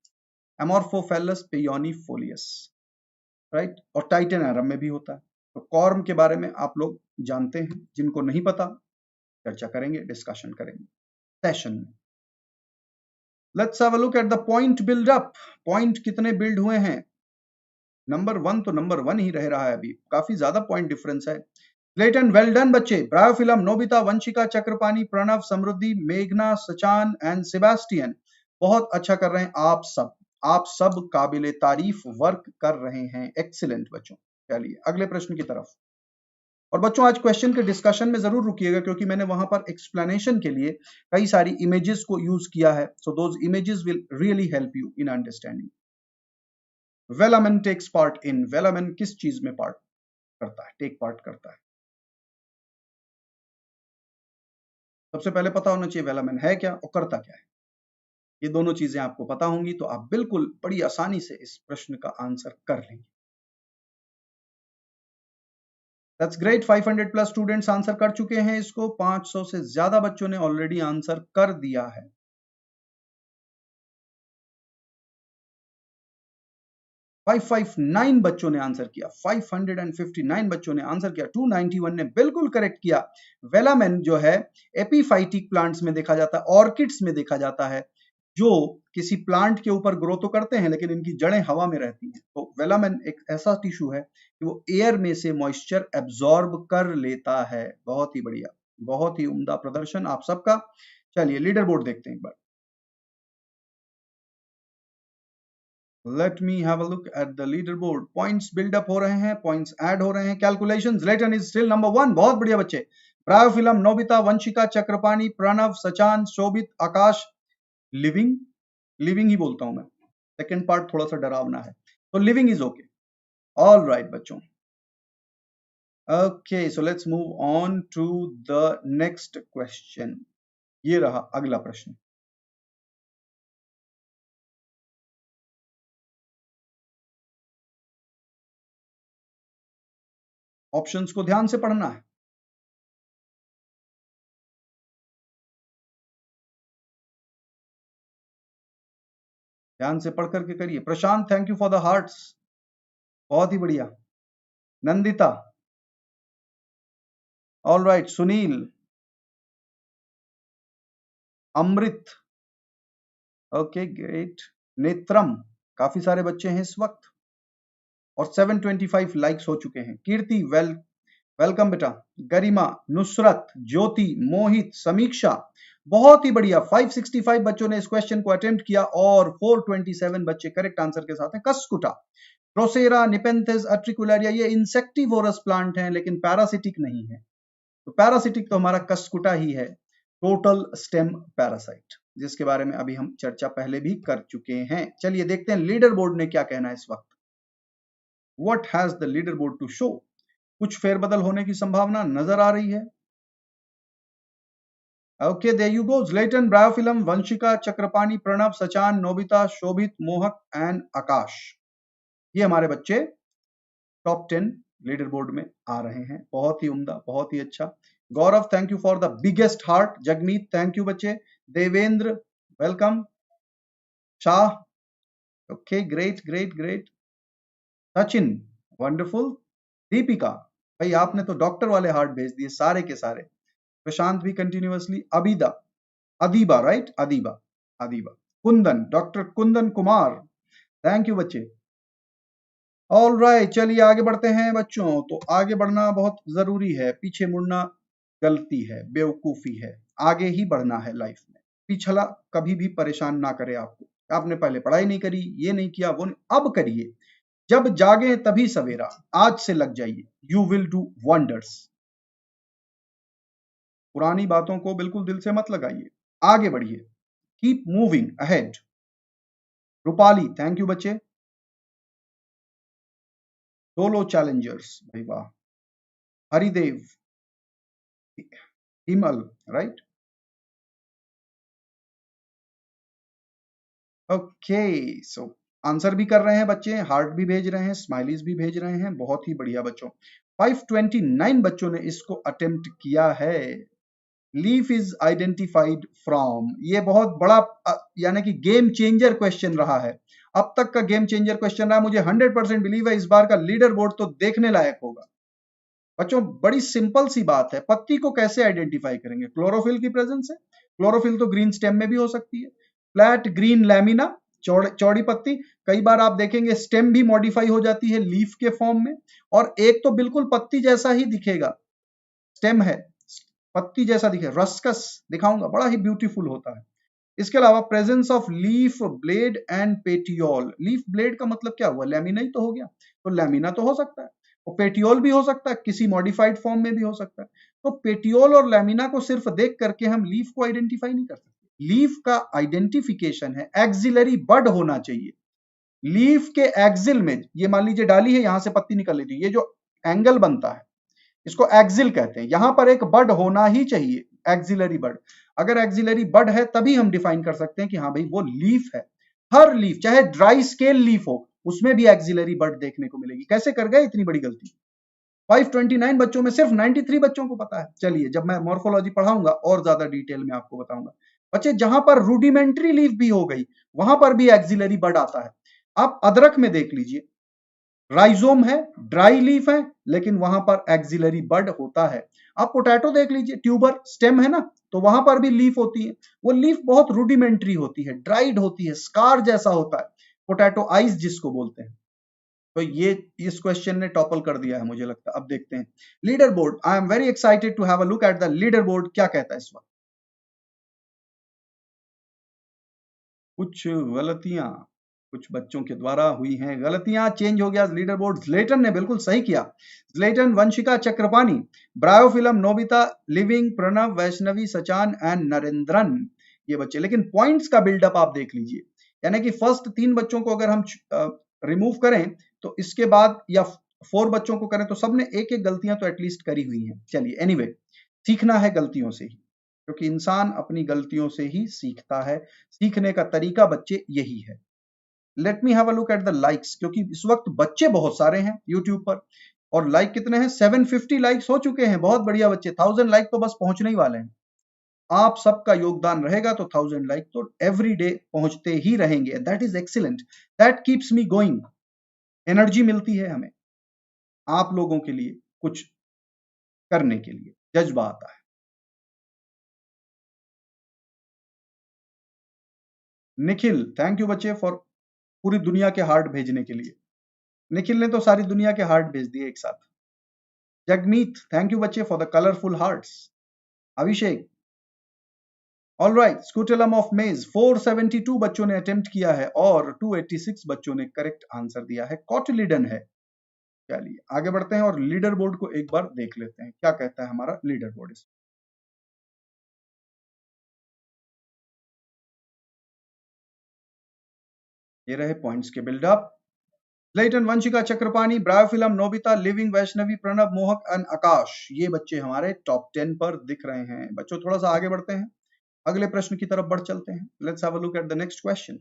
एमोर्फोफेलस पेयोनिफोलियस, राइट। और टाइटेनरम में भी होता है। तो कॉर्म के बारे में आप लोग जानते हैं, जिनको नहीं पता चर्चा करेंगे, डिस्कशन करेंगे सेशन में। Let's have a look at the point build up. Point कितने बिल्ड हुए हैं? नंबर 1 तो नंबर 1 ही रह रहा है, अभी काफी ज्यादा पॉइंट डिफरेंस है। ग्रेट एंड वेल डन बच्चे। ब्रायोफिलम, नोबिता, वंशिका, चक्रपाणी, प्रणव, समृद्धि, मेघना, सचान एंड सेबास्टियन, बहुत अच्छा कर रहे हैं आप सब। आप सब काबिले तारीफ वर्क कर रहे हैं। एक्सीलेंट बच्चों। चलिए अगले प्रश्न की तरफ। और बच्चों आज क्वेश्चन के डिस्कशन में जरूर रुकिएगा, क्योंकि मैंने वहां पर एक्सप्लेनेशन के लिए कई सारी इमेजेस को यूज किया है। So those images will really help you in understanding. Velamen takes part in, velamen किस चीज में पार्ट करता है, टेक पार्ट करता है? सबसे पहले पता होना चाहिए वेलामेन है क्या और करता क्या है। ये दोनों चीजें आपको पता होंगी तो आप बिल्कुल बड़ी आसानी से इस प्रश्न का आंसर कर लेंगे। That's great, 500 plus students answer कर चुके हैं इसको। 500 से ज्यादा बच्चों ने ऑलरेडी आंसर कर दिया है। 559 बच्चों ने आंसर किया, 559 बच्चों ने आंसर किया। 291 ने बिल्कुल करेक्ट किया। वेलामेन जो है एपीफाइटिक प्लांट्स में देखा जाता है, ऑर्किड्स में देखा जाता है, जो किसी प्लांट के ऊपर ग्रो तो करते हैं लेकिन इनकी जड़ें हवा में रहती हैं। तो वेलामेन एक ऐसा टिश्यू है कि वो एयर में से मॉइस्चर एब्जॉर्ब कर लेता है। बहुत ही बढ़िया, बहुत ही उम्दा प्रदर्शन आप सबका। चलिए लीडर बोर्ड देखते हैं एक बार। Let me have a look at the leaderboard. Points build up हो रहे हैं, points add हो रहे हैं। Calculations, Leighton is still number 1. बहुत बढ़िया बच्चे। ब्रायोफिलम, नोबिता, वंशिका, चक्रपाणी, प्रणव, सचान, शोभित, आकाश, लिविंग, लिविंग ही बोलता हूं मैं, सेकेंड पार्ट थोड़ा सा डरावना है, तो living is okay. All right बच्चों। Okay, so let's move on to the next question. ये रहा अगला प्रश्न। ऑप्शंस को ध्यान से पढ़ना है। ध्यान से पढ़ करके करिए। Prashant, thank you for the hearts, बहुत ही बढ़िया। Nandita, all right. Sunil, Amrit, okay great. Netram, काफी सारे बच्चे हैं इस वक्त और 725 लाइक्स हो चुके हैं। कीर्ति, वेलकम बेटा। गरिमा, नुसरत, ज्योति, मोहित, समीक्षा, बहुत ही बढ़िया। 565 बच्चों ने इस क्वेश्चन को अटेम्प्ट किया और 427 बच्चे करेक्ट आंसर के साथ हैं। कस्कुटा, ड्रोसेरा, निपेंथेस एट्रिकुलरिया, ये इंसेक्टिवोरस प्लांट हैं लेकिन पैरासिटिक नहीं है। तो पैरासिटिक तो हमारा कस्कुटा ही है, टोटल स्टेम पैरासाइट। जिसके बारे में अभी हम चर्चा पहले भी कर चुके हैं। चलिए देखते हैं लीडर बोर्ड ने क्या कहना है इस वक्त। What has the leader board to show? कुछ फेरबदल होने की संभावना नजर आ रही है। Okay, there you go. Zlatan, Bryophyllum, Vanshika, Chakrapani, Pranav, Sachan, Nobita, Shobhit, Mohak and आकाश, ये हमारे बच्चे टॉप 10 लीडर बोर्ड में आ रहे हैं। बहुत ही उम्दा, बहुत ही अच्छा। Gaurav, thank you for the biggest heart. Jagmeet, thank you बच्चे। Devendra, welcome. Shah, okay, great great great. Sachin, wonderful. Deepika, भाई आपने तो डॉक्टर वाले हार्ट भेज दिए सारे के सारे। प्रशांत भी continuously. Abida, Adiba, right, Adiba, Adiba. Kundan, doctor Kundan Kumar, thank you बच्चे। ऑल राइट, चलिए आगे बढ़ते हैं बच्चों। तो आगे बढ़ना बहुत जरूरी है, पीछे मुड़ना गलती है, बेवकूफी है। आगे ही बढ़ना है लाइफ में। पिछला कभी भी परेशान ना करे आपको। आपने पहले पढ़ाई नहीं करी, ये नहीं किया, वो नहीं, अब करिए। जब जागे तभी सवेरा, आज से लग जाइए, यू विल डू वंडर्स। पुरानी बातों को बिल्कुल दिल से मत लगाइए, आगे बढ़िए। Keep moving ahead. Rupali, thank you बच्चे। सोलो चैलेंजर्स, भाई वाह। Haridev, Himal, right, okay. So answer भी कर रहे हैं बच्चे, हार्ट भी भेज रहे हैं, स्माइलीज भी भेज रहे हैं, बहुत ही बढ़िया बच्चों। 529 बच्चों ने इसको अटेम्प्ट किया है। लीफ इज आइडेंटिफाइड फ्रॉम, ये बहुत बड़ा यानी कि गेम चेंजर क्वेश्चन रहा है। अब तक का गेम चेंजर क्वेश्चन रहा। मुझे 100% बिलीव है इस बार का लीडर बोर्ड तो देखने लायक होगा। बच्चों बड़ी सिंपल सी बात है, पत्ती को कैसे आइडेंटिफाई करेंगे? क्लोरोफिल की प्रेजेंस है। क्लोरोफिल तो ग्रीन स्टेम में भी हो सकती है। फ्लैट ग्रीन लैमिना, चौड़ी पत्ती। कई बार आप देखेंगे स्टेम भी मॉडिफाई हो जाती है लीफ के फॉर्म में, और एक तो बिल्कुल पत्ती जैसा ही दिखेगा, स्टेम है, पत्ती जैसा दिखे, रस्कस दिखाऊंगा, बड़ा ही ब्यूटीफुल होता है। इसके अलावा presence of leaf blade and petiole. Leaf blade का मतलब क्या हुआ? लैमिना ही तो हो गया, तो लैमिना तो हो सकता है, और पेटियोल भी हो सकता है, किसी मॉडिफाइड फॉर्म में भी हो सकता है। तो पेटियोल और लैमिना को सिर्फ देख करके हम लीफ को आइडेंटिफाई नहीं कर सकते। लीफ का आइडेंटिफिकेशन है एक्सिलरी बड होना चाहिए। लीफ के एक्सिल में, ये मान लीजिए डाली है, यहां से पत्ती निकल लेती है, ये जो एंगल बनता है इसको एक्सिल कहते हैं। यहां पर एक बड होना ही चाहिए, एक्सिलरी बड। अगर एक्सिलरी बड है तभी हम डिफाइन कर सकते हैं कि हाँ भाई वो लीफ है। हर लीफ, चाहे ड्राई स्केल लीफ हो, उसमें भी एक्सिलरी बड देखने को मिलेगी। कैसे कर गए इतनी बड़ी गलती? 529 बच्चों में सिर्फ 93 बच्चों को पता है। चलिए जब मैं मॉर्फोलॉजी पढ़ाऊंगा और ज्यादा डिटेल में आपको बताऊंगा। बच्चे जहां पर रूडिमेंट्री लीफ भी हो गई, वहां पर भी एक्सिलरी बड आता है। आप अदरक में देख लीजिए, राइजोम है, ड्राई लीफ है, लेकिन वहां पर एक्सिलरी बड होता है। आप पोटैटो देख लीजिए, ट्यूबर स्टेम है ना, तो वहां पर भी लीफ होती है। वो लीफ बहुत रूडिमेंट्री होती है, ड्राइड होती है, स्कार जैसा होता है, पोटैटो आइज जिसको बोलते हैं। तो ये इस क्वेश्चन ने टॉपल कर दिया है मुझे लगता है। अब देखते हैं leader board. I am very excited to have a look at the leader board, क्या कहता है इस वक्त। कुछ गलतियां कुछ बच्चों के द्वारा हुई हैं, गलतियां, चेंज हो गया लीडर बोर्ड। ज़्लेटन ने बिल्कुल सही किया। Zlatan, Vanshika, Chakrapani, Bryophyllum, Nobita, living, Pranav, Vaishnavi, Sachan and Narendran, ये बच्चे। लेकिन पॉइंट्स का बिल्डअप आप देख लीजिए, यानी कि फर्स्ट 3 बच्चों को अगर हम रिमूव करें तो इसके बाद, या 4 बच्चों को करें तो सबने एक एक गलतियां तो एटलीस्ट करी हुई हैं। चलिए एनीवे, सीखना है गलतियों से ही, क्योंकि इंसान अपनी गलतियों से ही सीखता है। सीखने का तरीका बच्चे यही है। Let me have a look at the likes, क्योंकि इस वक्त बच्चे बहुत सारे हैं यूट्यूब पर, और लाइक कितने हैं? 750 लाइक्स हो चुके हैं। बहुत बढ़िया बच्चे, 1000 लाइक तो बस पहुंचने ही वाले हैं। आप सबका योगदान रहेगा तो 1000 लाइक तो एवरी डे पहुंचते ही रहेंगे। That is excellent, that keeps me going. Energy मिलती है हमें आप लोगों के लिए कुछ करने के लिए, जज्बा आता है। निखिल, थैंक यू बच्चे फॉर पूरी दुनिया के हार्ट भेजने के लिए। निखिल ने तो सारी दुनिया के हार्ट भेज दिए एक साथ। जगमीत, थैंक यू बच्चे for the colourful hearts. Abhishek, all right. Scutellum of मेज, 472 बच्चों ने अटेम्प्ट किया है और 286 बच्चों ने करेक्ट आंसर दिया है। कॉटिलिडन है। चलिए आगे बढ़ते हैं और लीडर बोर्ड को एक बार देख लेते हैं, क्या कहता है हमारा लीडर बोर्ड। ये रहे पॉइंट्स के buildup. Leighton, Vanshika, Chakrapani, Bryophyllum, Nobita, living, Vaishnavi, Pranab, Mohak and आकाश, ये बच्चे हमारे टॉप 10 पर दिख रहे हैं। बच्चों थोड़ा सा आगे बढ़ते हैं, अगले प्रश्न की तरफ बढ़ चलते हैं। Let's have a look at the next question.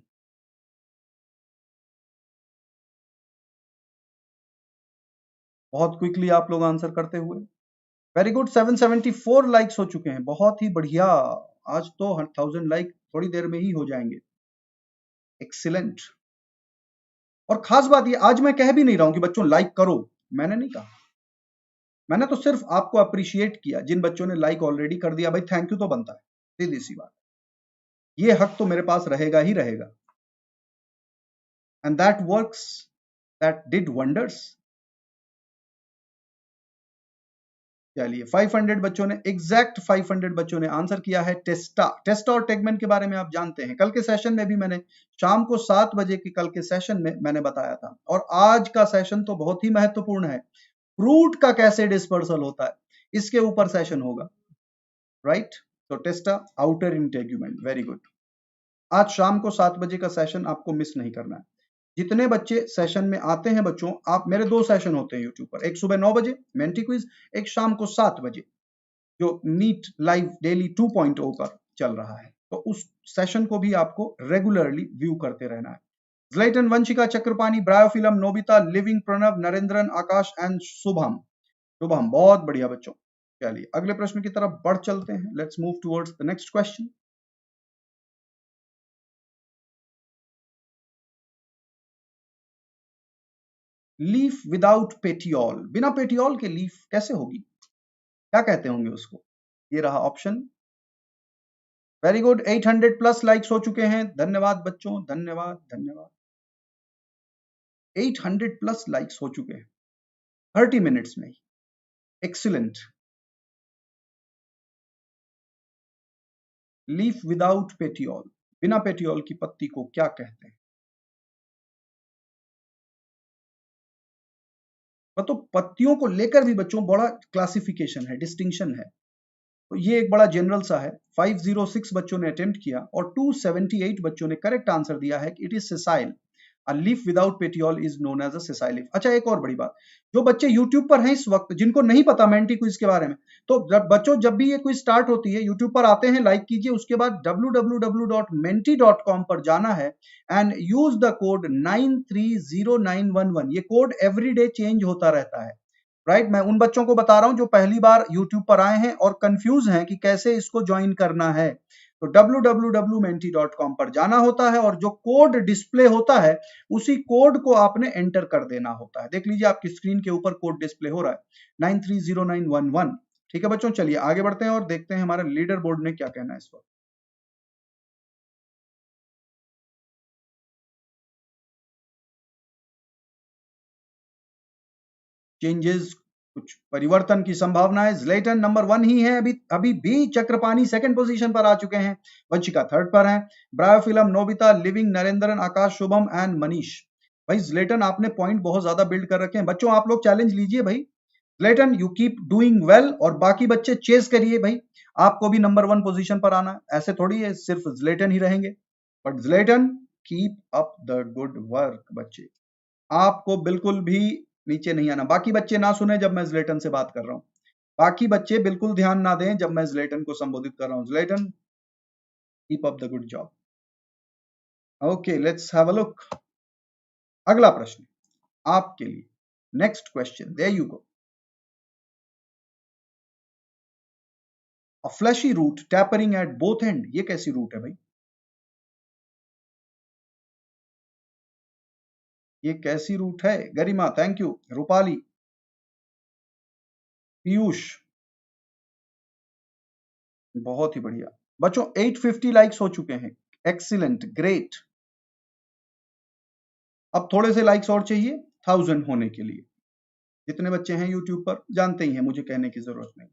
बहुत क्विकली आप लोग आंसर करते हुए, वेरी गुड। 774 लाइक्स हो चुके हैं, बहुत ही बढ़िया। आज तो 1000 लाइक थोड़ी देर में ही हो जाएंगे। एक्सीलेंट। और खास बात ये, आज मैं कह भी नहीं रहा हूं कि बच्चों लाइक करो, मैंने नहीं कहा। मैंने तो सिर्फ आपको अप्रिशिएट किया। जिन बच्चों ने लाइक ऑलरेडी कर दिया, भाई थैंक यू तो बनता है, सीधी सी बात। ये हक तो मेरे पास रहेगा ही रहेगा। And that works, that did wonders. चलिए, 500 बच्चों ने, एग्जैक्ट 500 बच्चों ने आंसर किया है टेस्टा। टेस्टा और टेगमेंट के बारे में आप जानते हैं, कल के सेशन में भी मैंने शाम को 7 बजे के कल के सेशन में मैंने बताया था। और आज का सेशन तो बहुत ही महत्वपूर्ण है। फ्रूट का कैसे डिस्पर्सल होता है, इसके ऊपर सेशन होगा, राइट। तो टेस्टा, आउटर इंटेग्यूमेंट, वेरी गुड। आज शाम को 7 बजे का सेशन आपको मिस नहीं करना है। जितने बच्चे सेशन में आते हैं बच्चों, आप, मेरे 2 सेशन होते हैं यूट्यूब पर, एक सुबह 9 बजे मेंटी क्विज, एक शाम को 7 बजे जो नीट लाइव डेली 2.0 पर चल रहा है। तो उस सेशन को भी आपको रेगुलरली व्यू करते रहना है। Zlatan, Vanshika, Chakrapani, Bryophyllum, Nobita, living, Pranav, Narendran, Akash and Shubham. Shubham, बहुत बढ़िया बच्चों। चलिए अगले प्रश्न की तरफ बढ़ चलते हैं। Let's move towards the next question. Leaf without petiole, बिना पेटियोल के लीफ कैसे होगी, क्या कहते होंगे उसको? ये रहा option. Very good, 800 plus likes हो चुके हैं। धन्यवाद बच्चों, धन्यवाद धन्यवाद। 800 प्लस लाइक्स हो चुके हैं 30 मिनट्स में ही। एक्सीलेंट। लीफ विदाउट पेटियोल, बिना पेटियोल की पत्ती को क्या कहते हैं? तो पत्तियों को लेकर भी बच्चों बड़ा क्लासिफिकेशन है, डिस्टिंक्शन है। तो ये एक बड़ा जनरल सा है। 506 बच्चों ने अटेम्प्ट किया और 278 बच्चों ने करेक्ट आंसर दिया है कि it is sessile. A leaf without petiole is known as a sessile leaf. अच्छा, एक और बड़ी बात, जो बच्चे यूट्यूब पर हैं इस वक्त, जिनको नहीं पता मेंटी क्विज के बारे में, तो बच्चों जब भी ये क्विज स्टार्ट होती है, यूट्यूब पर आते हैं, लाइक कीजिए, उसके बाद www.menti.com पर जाना है एंड यूज द कोड 930911। ये कोड एवरीडे चेंज होता रहता है, राइट। मैं उन बच्चों को बता रहा हूं जो पहली बार यूट्यूब पर आए हैं और कंफ्यूज हैं कि कैसे इसको ज्वाइन करना है। तो www.menti.com पर जाना होता है और जो कोड डिस्प्ले होता है, उसी कोड को आपने एंटर कर देना होता है। देख लीजिए आपकी स्क्रीन के ऊपर कोड डिस्प्ले हो रहा है, 930911। ठीक है बच्चों, चलिए आगे बढ़ते हैं और देखते हैं हमारे लीडर बोर्ड ने क्या कहना है इस वक्त। चेंजेस, कुछ परिवर्तन की संभावना है। ज़्लाइटन नंबर 1 ही है, अभी अभी भी चक्रपाणी सेकंड पोजीशन पर आ चुके हैं, वंशिका थर्ड पर है, bryophyllum, Nobita, living, Narendran, Akash, Shubham and Manish. भाई ज़्लाइटन, आपने पॉइंट बहुत ज्यादा बिल्ड कर रखे हैं बच्चों, आप लोग चैलेंज लीजिए भाई। ज़्लाइटन, यू कीप डूइंग वेल और बाकी बच्चे चेस करिए भाई, आपको भी नंबर 1 पोजीशन पर आना है। ऐसे थोड़ी है सिर्फ ज़्लाइटन ही रहेंगे, but Zlatan keep up the good work बच्चे, आपको बिल्कुल भी नीचे नहीं आना। बाकी बच्चे ना सुने जब मैं ज़्लाइटन से बात कर रहा हूं, बाकी बच्चे बिल्कुल ध्यान ना दें जब मैं ज़्लाइटन को संबोधित कर रहा हूं। Zlatan, keep up the good job. Okay, let's have a look. अगला प्रश्न आपके लिए, next question, there you go. A fleshy root tapering at both end, ये कैसी रूट है भाई? ये कैसी रूट है? Garima, thank you. रूपाली, पीयूष, बहुत ही बढ़िया बच्चों, 850 लाइक्स हो चुके हैं। Excellent, great. अब थोड़े से लाइक्स और चाहिए 1000 होने के लिए। जितने बच्चे हैं यूट्यूब पर जानते ही हैं, मुझे कहने की जरूरत नहीं।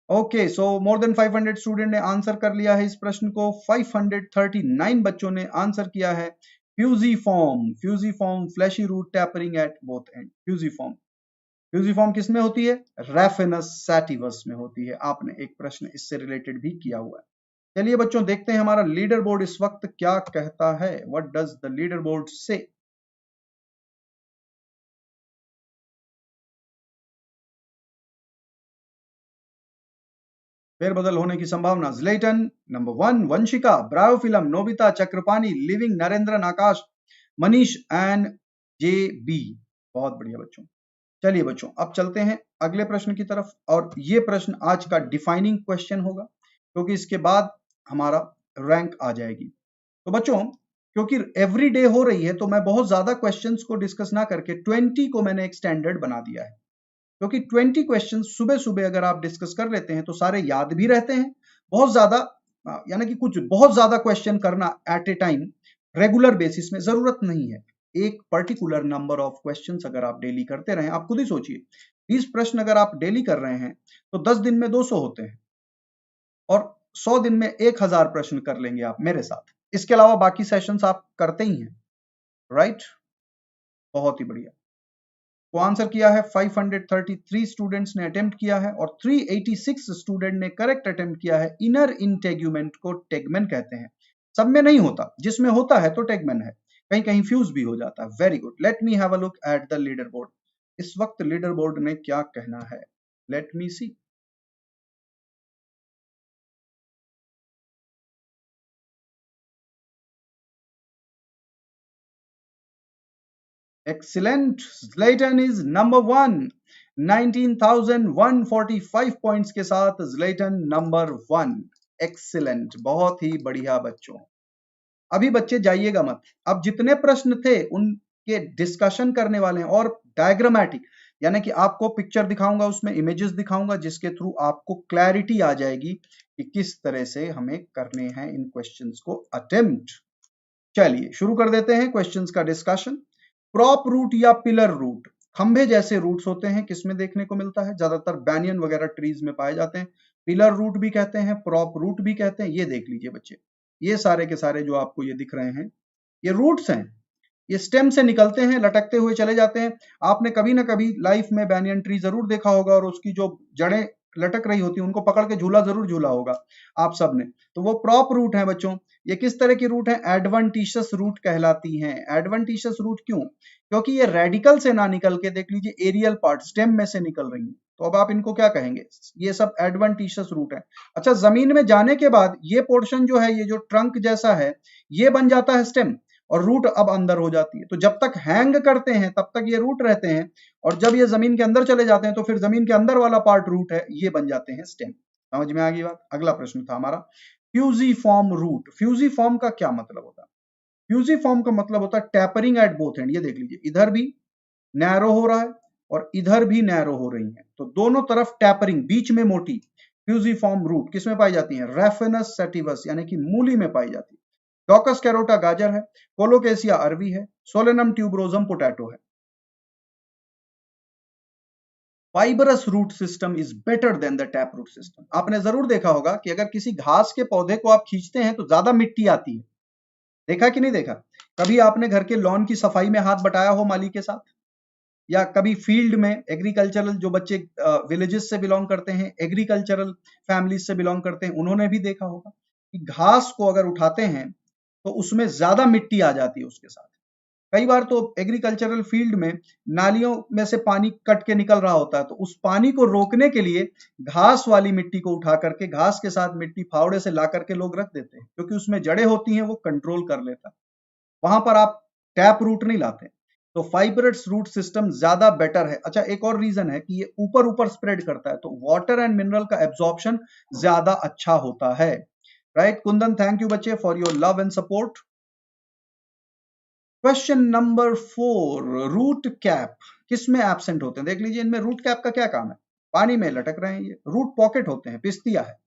ओके, सो मोर देन 500 स्टूडेंट ने आंसर कर लिया है इस प्रश्न को। 539 बच्चों ने आंसर किया है fusiform. Fusiform, fleshy root tapering at both end. Fusiform, fusiform किस में होती है? रैफिनस सैटिवस में होती है। आपने एक प्रश्न इससे रिलेटेड भी किया हुआ है। चलिए बच्चों देखते हैं हमारा लीडर बोर्ड इस वक्त क्या कहता है। What does the leader board से। फेरबदल होने की संभावना। Zlatan number 1, Vanshika, bravo film, Nobita, Chakrapani, living, Narendran, Akash, Manish and J B. बहुत बढ़िया बच्चों। चलिए बच्चों अब चलते हैं अगले प्रश्न की तरफ, और ये प्रश्न आज का डिफाइनिंग क्वेश्चन होगा, क्योंकि इसके बाद हमारा रैंक आ जाएगी। तो बच्चों क्योंकि एवरी डे हो रही है, तो मैं बहुत ज्यादा क्वेश्चंस को डिस्कस ना करके 20 को मैंने एक स्टैंडर्ड बना दिया है, क्योंकि 20 क्वेश्चन सुबह सुबह अगर आप डिस्कस कर लेते हैं तो सारे याद भी रहते हैं। बहुत ज्यादा यानी कि कुछ बहुत ज्यादा क्वेश्चन करना at a time regular basis में जरूरत नहीं है। एक पर्टिकुलर नंबर ऑफ क्वेश्चंस अगर आप डेली करते रहें, आप खुद ही सोचिए 20 प्रश्न अगर आप डेली कर रहे हैं तो 10 दिन में 200 होते हैं, और 100 दिन में 1000 प्रश्न कर लेंगे आप मेरे साथ। इसके अलावा बाकी सेशंस आप करते ही हैं, राइट। बहुत ही बढ़िया। तो आंसर किया है 533 स्टूडेंट्स ने अटेम्प्ट किया है, और 386 स्टूडेंट ने करेक्ट अटेम्प्ट किया है। इनर इंटेग्यूमेंट को टेगमेन कहते हैं। सब में नहीं होता, जिसमें होता है तो टेगमेन है, कहीं कहीं फ्यूज भी हो जाता है। Very good. Let me have a look at the leader board. इस वक्त लीडर बोर्ड ने क्या कहना है, let me see. Excellent. Zlatan is number 1. 19,145 points के साथ Zlatan नंबर 1। एक्सीलेंट, बहुत ही बढ़िया बच्चों। अभी बच्चे जाइएगा मत, अब जितने प्रश्न थे उनके डिस्कशन करने वाले हैं, और डायग्रामेटिक यानी कि आपको पिक्चर दिखाऊंगा, उसमें इमेजेस दिखाऊंगा, जिसके थ्रू आपको क्लैरिटी आ जाएगी कि किस तरह से हमें करने हैं इन क्वेश्चंस को अटेम्प्ट। चलिए शुरू कर देते हैं क्वेश्चंस का डिस्कशन। प्रॉप रूट या पिलर रूट, खंभे जैसे रूट्स होते हैं, किसमें देखने को मिलता है, ज्यादातर बैनियन वगैरह ट्रीज में पाए जाते हैं। पिलर रूट भी कहते हैं, प्रॉप रूट भी कहते हैं। ये देख लीजिए बच्चे, ये सारे के सारे जो आपको ये दिख रहे हैं, ये रूट्स हैं। ये स्टेम से निकलते हैं, लटकते हुए चले जाते हैं। आपने कभी ना कभी लाइफ में बैनियन ट्री जरूर देखा होगा, और उसकी जो जड़ें लटक रही होती हैं उनको पकड़ के झूला जरूर झूला होगा आप सबने। तो वो प्रॉप रूट है बच्चों। ये किस तरह की रूट है, एडवेंटिशियस रूट कहलाती हैं। एडवेंटिशियस रूट क्यों, क्योंकि ये रेडिकल से ना निकल के, देख लीजिए एरियल पार्ट स्टेम में से निकल रही है, तो अब आप इनको क्या कहेंगे, ये सब एडवेंटिशियस रूट है। अच्छा, जमीन में जाने के बाद ये पोर्शन जो है, ये जो ट्रंक जैसा है, ये बन जाता है स्टेम, और रूट अब अंदर हो जाती है। तो जब तक हैंग करते हैं तब तक ये रूट रहते हैं, और जब ये जमीन के अंदर चले जाते हैं तो फिर जमीन के अंदर वाला पार्ट रूट है, ये बन जाते हैं स्टेम। समझ में आ गई बात। अगला प्रश्न था हमारा फ्यूजीफॉर्म रूट। फ्यूजीफॉर्म का क्या मतलब होता है, फ्यूजीफॉर्म का मतलब होता है टैपरिंग एट बोथ एंड। ये देख लीजिए, इधर भी नैरो हो रहा है और इधर भी नैरो हो रही है, तो दोनों तरफ टैपरिंग, बीच में मोटी। फ्यूजीफॉर्म रूट किसमें पाई जाती है, रेफिनस सेटिवस यानी कि मूली में पाई जाती है। डॉकस कैरोटा गाजर है, कोलोकेसिया अरवी है, सोलेनम ट्यूबरोजम पोटैटो है। Fibrous root system is better than the tap root system. आपने जरूर देखा होगा कि अगर किसी घास के पौधे को आप खींचते हैं तो ज्यादा मिट्टी आती है। देखा कि नहीं देखा। कभी आपने घर के लॉन की सफाई में हाथ बटाया हो माली के साथ, या कभी फील्ड में, एग्रीकल्चरल जो बच्चे विलेजेस से बिलोंग करते हैं, एग्रीकल्चरल फैमिलीज से बिलोंग करते हैं, उन्होंने भी देखा होगा कि घास को अगर उठाते हैं तो उसमें ज्यादा मिट्टी आ जाती है उसके साथ। कई बार तो एग्रीकल्चरल फील्ड में नालियों में से पानी कट के निकल रहा होता है, तो उस पानी को रोकने के लिए घास वाली मिट्टी को उठा करके, घास के साथ मिट्टी फावड़े से ला करके लोग रख देते हैं, क्योंकि उसमें जड़ें होती हैं, वो कंट्रोल कर लेता है। वहां पर आप टैप रूट नहीं लाते। तो फाइबरस रूट सिस्टम ज्यादा बेटर है। अच्छा, एक और रीजन है कि ये ऊपर ऊपर स्प्रेड करता है, तो वाटर एंड मिनरल का एब्जॉर्प्शन ज्यादा अच्छा होता है। राइट कुंदन, थैंक यू बच्चे for your love and support. Question number 4, root cap किस में एब्सेंट होते हैं, देख लीजिए इनमें रूट कैप का क्या काम है, पानी में लटक रहे हैं। ये रूट पॉकेट होते हैं, पिस्तिया है।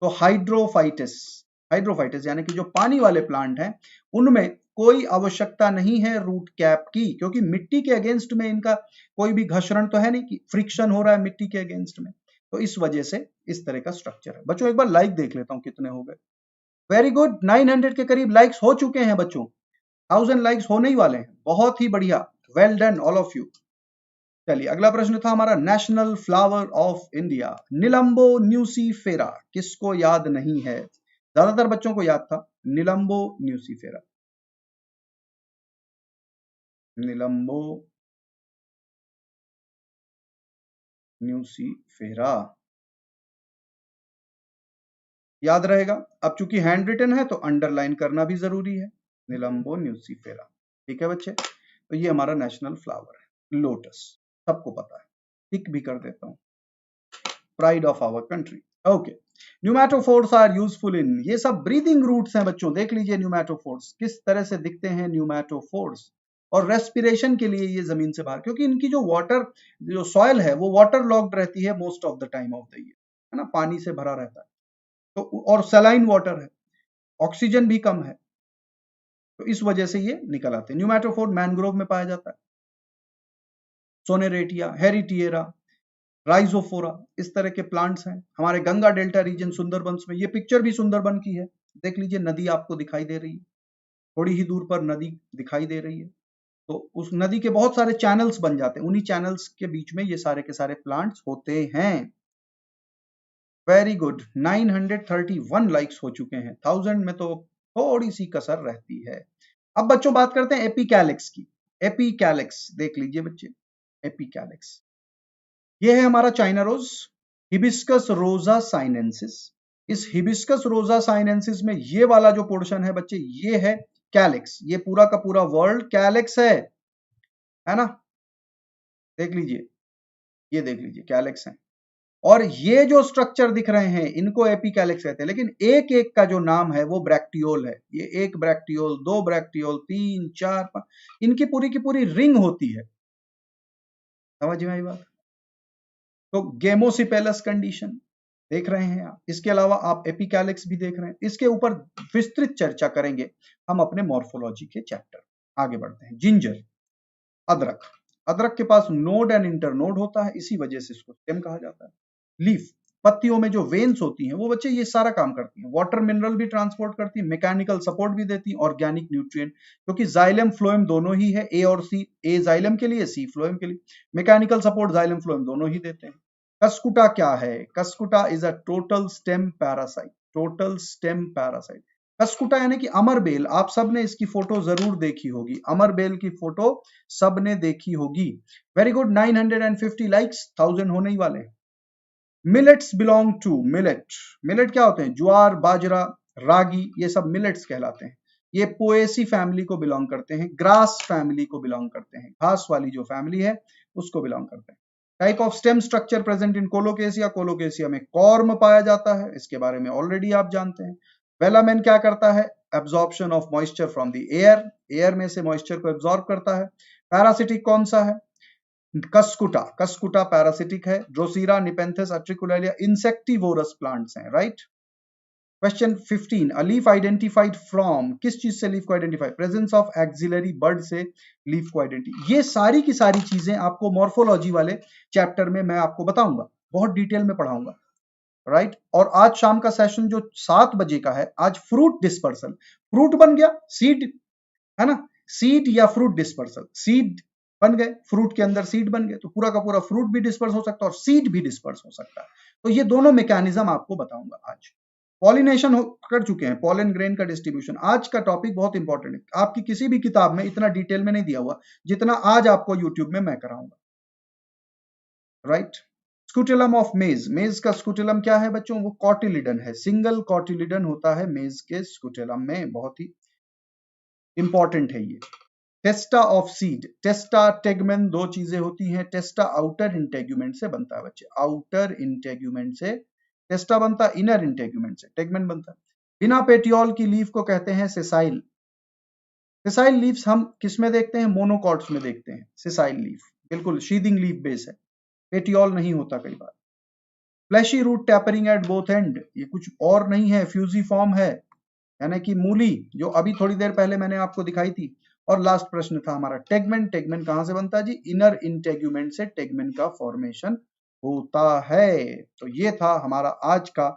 तो हाइड्रोफाइटिस, हाइड्रोफाइटिस यानी कि जो पानी वाले प्लांट हैं उनमें कोई आवश्यकता नहीं है रूट कैप की, क्योंकि मिट्टी के अगेंस्ट में इनका कोई भी घर्षण तो है नहीं कि फ्रिक्शन हो रहा है मिट्टी के अगेंस्ट में। तो इस वजह से इस तरह का स्ट्रक्चर है। बच्चों एक बार लाइक देख लेता हूं कितने हो गए। वेरी गुड, 900 के करीब लाइक्स हो चुके हैं बच्चों, 1000 लाइक्स होने ही वाले हैं। बहुत ही बढ़िया, well done all of you. चलिए अगला प्रश्न था हमारा, national flower of India Nelumbo nucifera किसको याद नहीं है। ज्यादातर बच्चों को याद था निलंबो न्यूसीफेरा, निलंबो न्यूसीफेरा याद रहेगा। अब चूंकि हैंड रिटन है तो अंडरलाइन करना भी जरूरी है, निलंबो न्यूसीफेरा। ठीक है बच्चे, तो ये हमारा नेशनल फ्लावर है, लोटस, सबको पता है, टिक भी कर देता हूं, pride of our country. Okay, pneumatophores are useful in, ये सब ब्रीदिंग रूट्स हैं बच्चों, देख लीजिए न्यूमैटोफोर्स किस तरह से दिखते हैं न्यूमैटोफोर्स, और रेस्पिरेशन के लिए ये जमीन से बाहर, क्योंकि इनकी जो वाटर, जो सॉइल है वो वाटर लॉक्ड रहती है most of the time of the year, है ना, पानी से भरा रहता है, तो और सलाइन वाटर है, ऑक्सीजन भी कम है, तो इस वजह से ये निकल आते हैं। न्यूमैटोफोर मैनग्रोव में पाया जाता है, सोनेरेटिया, हेरिटिएरा, राइजोफोरा, इस तरह के प्लांट्स हैं हमारे गंगा डेल्टा रीजन सुंदरबंस में। ये पिक्चर भी सुंदरबन की है, देख लीजिए नदी आपको दिखाई दे रही है, थोड़ी ही दूर पर नदी दिखाई दे रही है, तो उस नदी के बहुत सारे चैनल्स बन जाते हैं, उन्हीं चैनल्स के बीच में ये सारे के सारे प्लांट्स होते हैं। वेरी गुड, 931 लाइक्स हो चुके हैं, 1000 में तो थोड़ी सी कसर रहती है। अब बच्चों बात करते हैं एपिकैलिक्स की। एपिकैलिक्स देख लीजिए बच्चे, एपिकैलिक्स ये है हमारा चाइना रोज, हिबिस्कस रोजा साइनेंसिस। इस हिबिस्कस रोजा साइनेंसिस में ये वाला जो पोर्शन है बच्चे, ये है कैलिक्स, ये पूरा का पूरा वर्ल्ड कैलिक्स है ना, देख लीजिए, ये देख लीजिए कैलिक्स है, और ये जो स्ट्रक्चर दिख रहे हैं इनको एपिकैलिक्स कहते हैं, लेकिन एक एक का जो नाम है वो ब्रैक्टियोल है, ये एक ब्रैक्टियोल, दो ब्रैक्टियोल, तीन, चार, पांच, इनकी पूरी की पूरी रिंग होती है, समझ में आई बात। तो गेमोसिपेलस कंडीशन देख रहे हैं आप, इसके अलावा आप एपिकैलिक्स भी देख रहे हैं, इसके ऊपर विस्तृत चर्चा करेंगे हम अपने मॉर्फोलॉजी के चैप्टर। आगे बढ़ते हैं, जिंजर, अदरक, अदरक के पास नोड एंड इंटरनोड होता है, इसी वजह से इसको स्टेम कहा जाता है। लीफ, पत्तियों में जो वेन्स होती हैं वो बच्चे ये सारा काम करती हैं, वाटर मिनरल भी ट्रांसपोर्ट करती है, मैकेनिकल सपोर्ट भी देती है, ऑर्गेनिक न्यूट्रिएंट, क्योंकि जाइलम फ्लोएम दोनों ही है, ए और सी, ए जाइलम के लिए, सी फ्लोएम के लिए, मैकेनिकल सपोर्ट जाइलम फ्लोएम दोनों ही देते हैं। कस्कुटा क्या है? Cuscuta is a total stem parasite, total stem parasite. Cuscuta यानी कि अमर बेल, आप सबने इसकी फोटो जरूर देखी होगी, अमर बेल की फोटो सबने देखी होगी। वेरी गुड, 950 लाइक्स, 1000 होने ही वाले। Millets belong to, millet, millet क्या होते हैं? ज्वार, बाजरा, रागी, ये सब मिलेट्स कहलाते हैं। ये पोएसी फैमिली को बिलोंग करते हैं, ग्रास फैमिली को बिलोंग करते हैं, घास वाली जो फैमिली है उसको बिलोंग करते हैं। Type of stem structure present in colocasia, colocasia में कॉर्म पाया जाता है, इसके बारे में ऑलरेडी आप जानते हैं। वेलामेन क्या करता है? Absorption of moisture from the air, air में से मॉइस्चर को एब्जॉर्ब करता है। पैरासिटिक कौन सा है? कस्कुटा, कस्कुटा पैरासिटिक है। ड्रोसीरा, निपेंथस, एट्रिकुलेरिया इंसेक्टिवोरस प्लांट्स हैं, right. Question 15, a leaf identified from, किस चीज से लीफ को identify? Presence of axillary bud से लीफ को आइडेंटिफाई। ये सारी की सारी चीजें आपको मॉर्फोलॉजी वाले चैप्टर में मैं आपको बताऊंगा, बहुत डिटेल में पढ़ाऊंगा, राइट। और आज शाम का सेशन जो 7 बजे का है, आज फ्रूट डिस्पर्सल, फ्रूट बन गया, सीड है ना, सीड या फ्रूट डिस्पर्सल, सीड बन गए, फ्रूट के अंदर सीड बन गए, तो पूरा का पूरा फ्रूट भी डिस्पर्स हो सकता है और सीड भी डिस्पर्स हो सकता है। तो ये दोनों मैकेनिज्म आपको बताऊंगा आज। पॉलिनेशन कर चुके हैं, पॉलन ग्रेन का डिस्ट्रीब्यूशन, आज का टॉपिक बहुत इंपॉर्टेंट है, आपकी किसी भी किताब में इतना डिटेल में नहीं दिया हुआ जितना आज आपको यूट्यूब में मैं कराऊंगा, राइट। स्कूटेलम ऑफ मेज, मेज का स्कूटेलम क्या है बच्चों? वो कॉटिलिडन है, सिंगल कॉटिलिडन होता है मेज के स्कूटेलम में, बहुत ही इंपॉर्टेंट है ये। टेस्टा ऑफ सीड, टेस्टा, टेगमेन, दो चीजें होती हैं। टेस्टा आउटर इंटेग्यूमेंट से बनता है बच्चे, आउटर इंटेग्यूमेंट से टेस्टा बनता है, इनर इंटेग्यूमेंट से टेगमेन बनता है। बिना पेटियोल की लीफ को कहते हैं सेसाइल। सेसाइल लीव्स हम किस में देखते हैं? मोनोकॉट्स में देखते हैं सेसाइल लीफ, बिल्कुल शीदिंग लीफ बेस है, पेटियोल नहीं होता कई बार। Fleshy root tapering at both end, ये कुछ और नहीं है, फ्यूजिफॉर्म है, यानी कि मूली, जो अभी थोड़ी देर पहले मैंने आपको दिखाई थी। और लास्ट प्रश्न था हमारा टेगमेन, टेगमेन कहां से बनता है जी? इनर इंटेग्यूमेंट से टेगमेन का फॉर्मेशन होता है। तो ये था हमारा आज का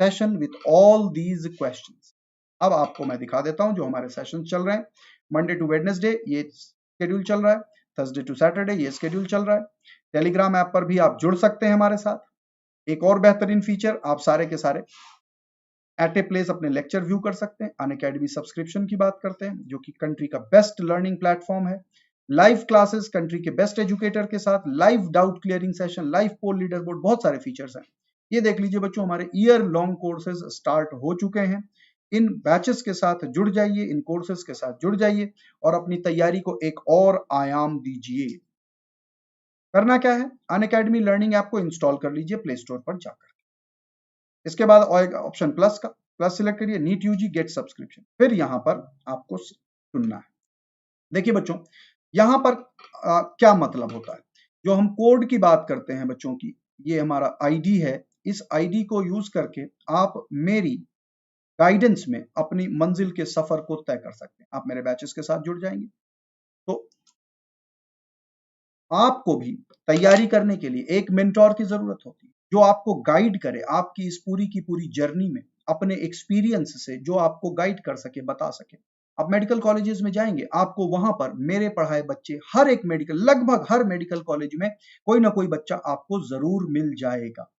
session with all these questions. अब आपको मैं दिखा देता हूं जो हमारे सेशन चल रहे हैं। मंडे टू वेडनेसडे ये शेड्यूल चल रहा है, थर्सडे टू सैटरडे ये शेड्यूल चल रहा है। टेलीग्राम ऐप पर भी आप जुड़ सकते हैं हमारे साथ। एक और बेहतरीन फीचर, आप सारे के सारे एट ए प्लेस अपने लेक्चर व्यू कर सकते हैं। अनअकैडमी सब्सक्रिप्शन की बात करते हैं, जो कि कंट्री का बेस्ट लर्निंग प्लेटफॉर्म है। लाइव क्लासेस कंट्री के बेस्ट एजुकेटर के साथ, live doubt clearing session, live poll leader board, बहुत सारे फीचर्स हैं। ये देख लीजिए बच्चों, हमारे ईयर लॉन्ग कोर्सेज स्टार्ट हो चुके हैं। इन बैचेस के साथ जुड़ जाइए, इन कोर्सेज के साथ जुड़ जाइए और अपनी तैयारी को एक और आयाम दीजिए। करना क्या है, अनअकैडमी लर्निंग ऐप को इंस्टॉल कर लीजिए प्ले स्टोर पर जाकर। इसके बाद ऑप्शन प्लस का, प्लस सिलेक्ट करिए, नीट यूजी गेट सब्सक्रिप्शन, फिर यहां पर आपको चुनना है। देखिए बच्चों, यहां पर क्या मतलब होता है, जो हम कोड की बात करते हैं बच्चों की, ये हमारा आईडी है। इस आईडी को यूज करके आप मेरी गाइडेंस में अपनी मंजिल के सफर को तय कर सकते हैं। आप मेरे बैचेस के साथ जुड़ जाएंगे तो आपको भी तैयारी करने के लिए एक मेंटोर की जरूरत होती है, जो आपको गाइड करे आपकी इस पूरी की पूरी जर्नी में, अपने एक्सपीरियंस से जो आपको गाइड कर सके, बता सके। आप मेडिकल कॉलेजेस में जाएंगे, आपको वहां पर मेरे पढ़ाए बच्चे, हर एक मेडिकल, लगभग हर मेडिकल कॉलेज में कोई ना कोई बच्चा आपको जरूर मिल जाएगा।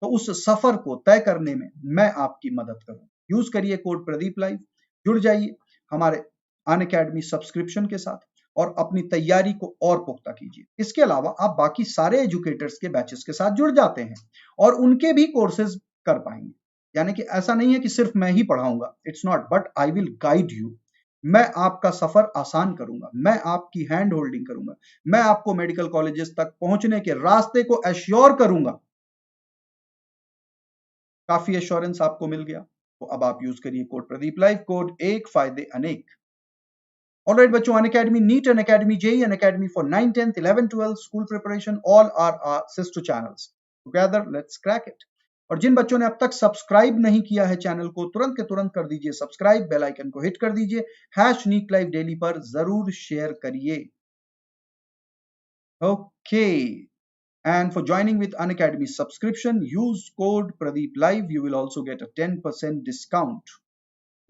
तो उस सफर को तय करने में मैं आपकी मदद करूं। यूज करिए कोड प्रदीप लाइव, जुड़ जाइए हमारे अनअकैडमी सब्सक्रिप्शन के साथ और अपनी तैयारी को और पुख्ता कीजिए। इसके अलावा आप बाकी सारे एजुकेटर्स के बैचेस के साथ जुड़ जाते हैं और उनके भी कोर्सेज कर पाएंगे। यानी कि ऐसा नहीं है कि सिर्फ मैं ही पढ़ाऊंगा, it's not, but I will guide you. मैं आपका सफर आसान करूंगा, मैं आपकी हैंड होल्डिंग करूंगा, मैं आपको मेडिकल कॉलेजेस तक पहुंचने के रास्ते को एश्योर करूंगा। काफी एश्योरेंस आपको मिल गया, तो अब आप यूज करिए कोड प्रदीप लाइव, कोड एक फायदे अनेक। ऑलराइट बच्चों, Unacademy NEET, Unacademy JEE, Unacademy for 9, 10, 11, 12 school preparation, all are our sister channels. Together let's crack it. और जिन बच्चों ने अब तक सब्सक्राइब नहीं किया है चैनल को, तुरंत के तुरंत कर दीजिए सब्सक्राइब, बेल आइकन को हिट कर दीजिए, #नीट लाइव डेली पर जरूर शेयर करिए। Okay, and for joining with Unacademy subscription, use code Pradeep Live. You will also get a 10% discount.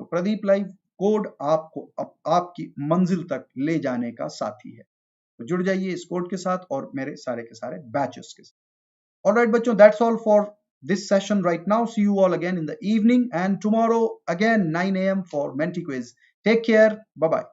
तो प्रदीप लाइव कोड आपको आपकी मंजिल तक ले जाने का साथी है। तो जुड़ जाइए इस कोड के साथ और मेरे सारे के सारे बैचेस के साथ। ऑलराइट बच्चों, that's all for this session right now. See you all again in the evening and tomorrow again 9 a.m. for Menti quiz. Take care. Bye bye.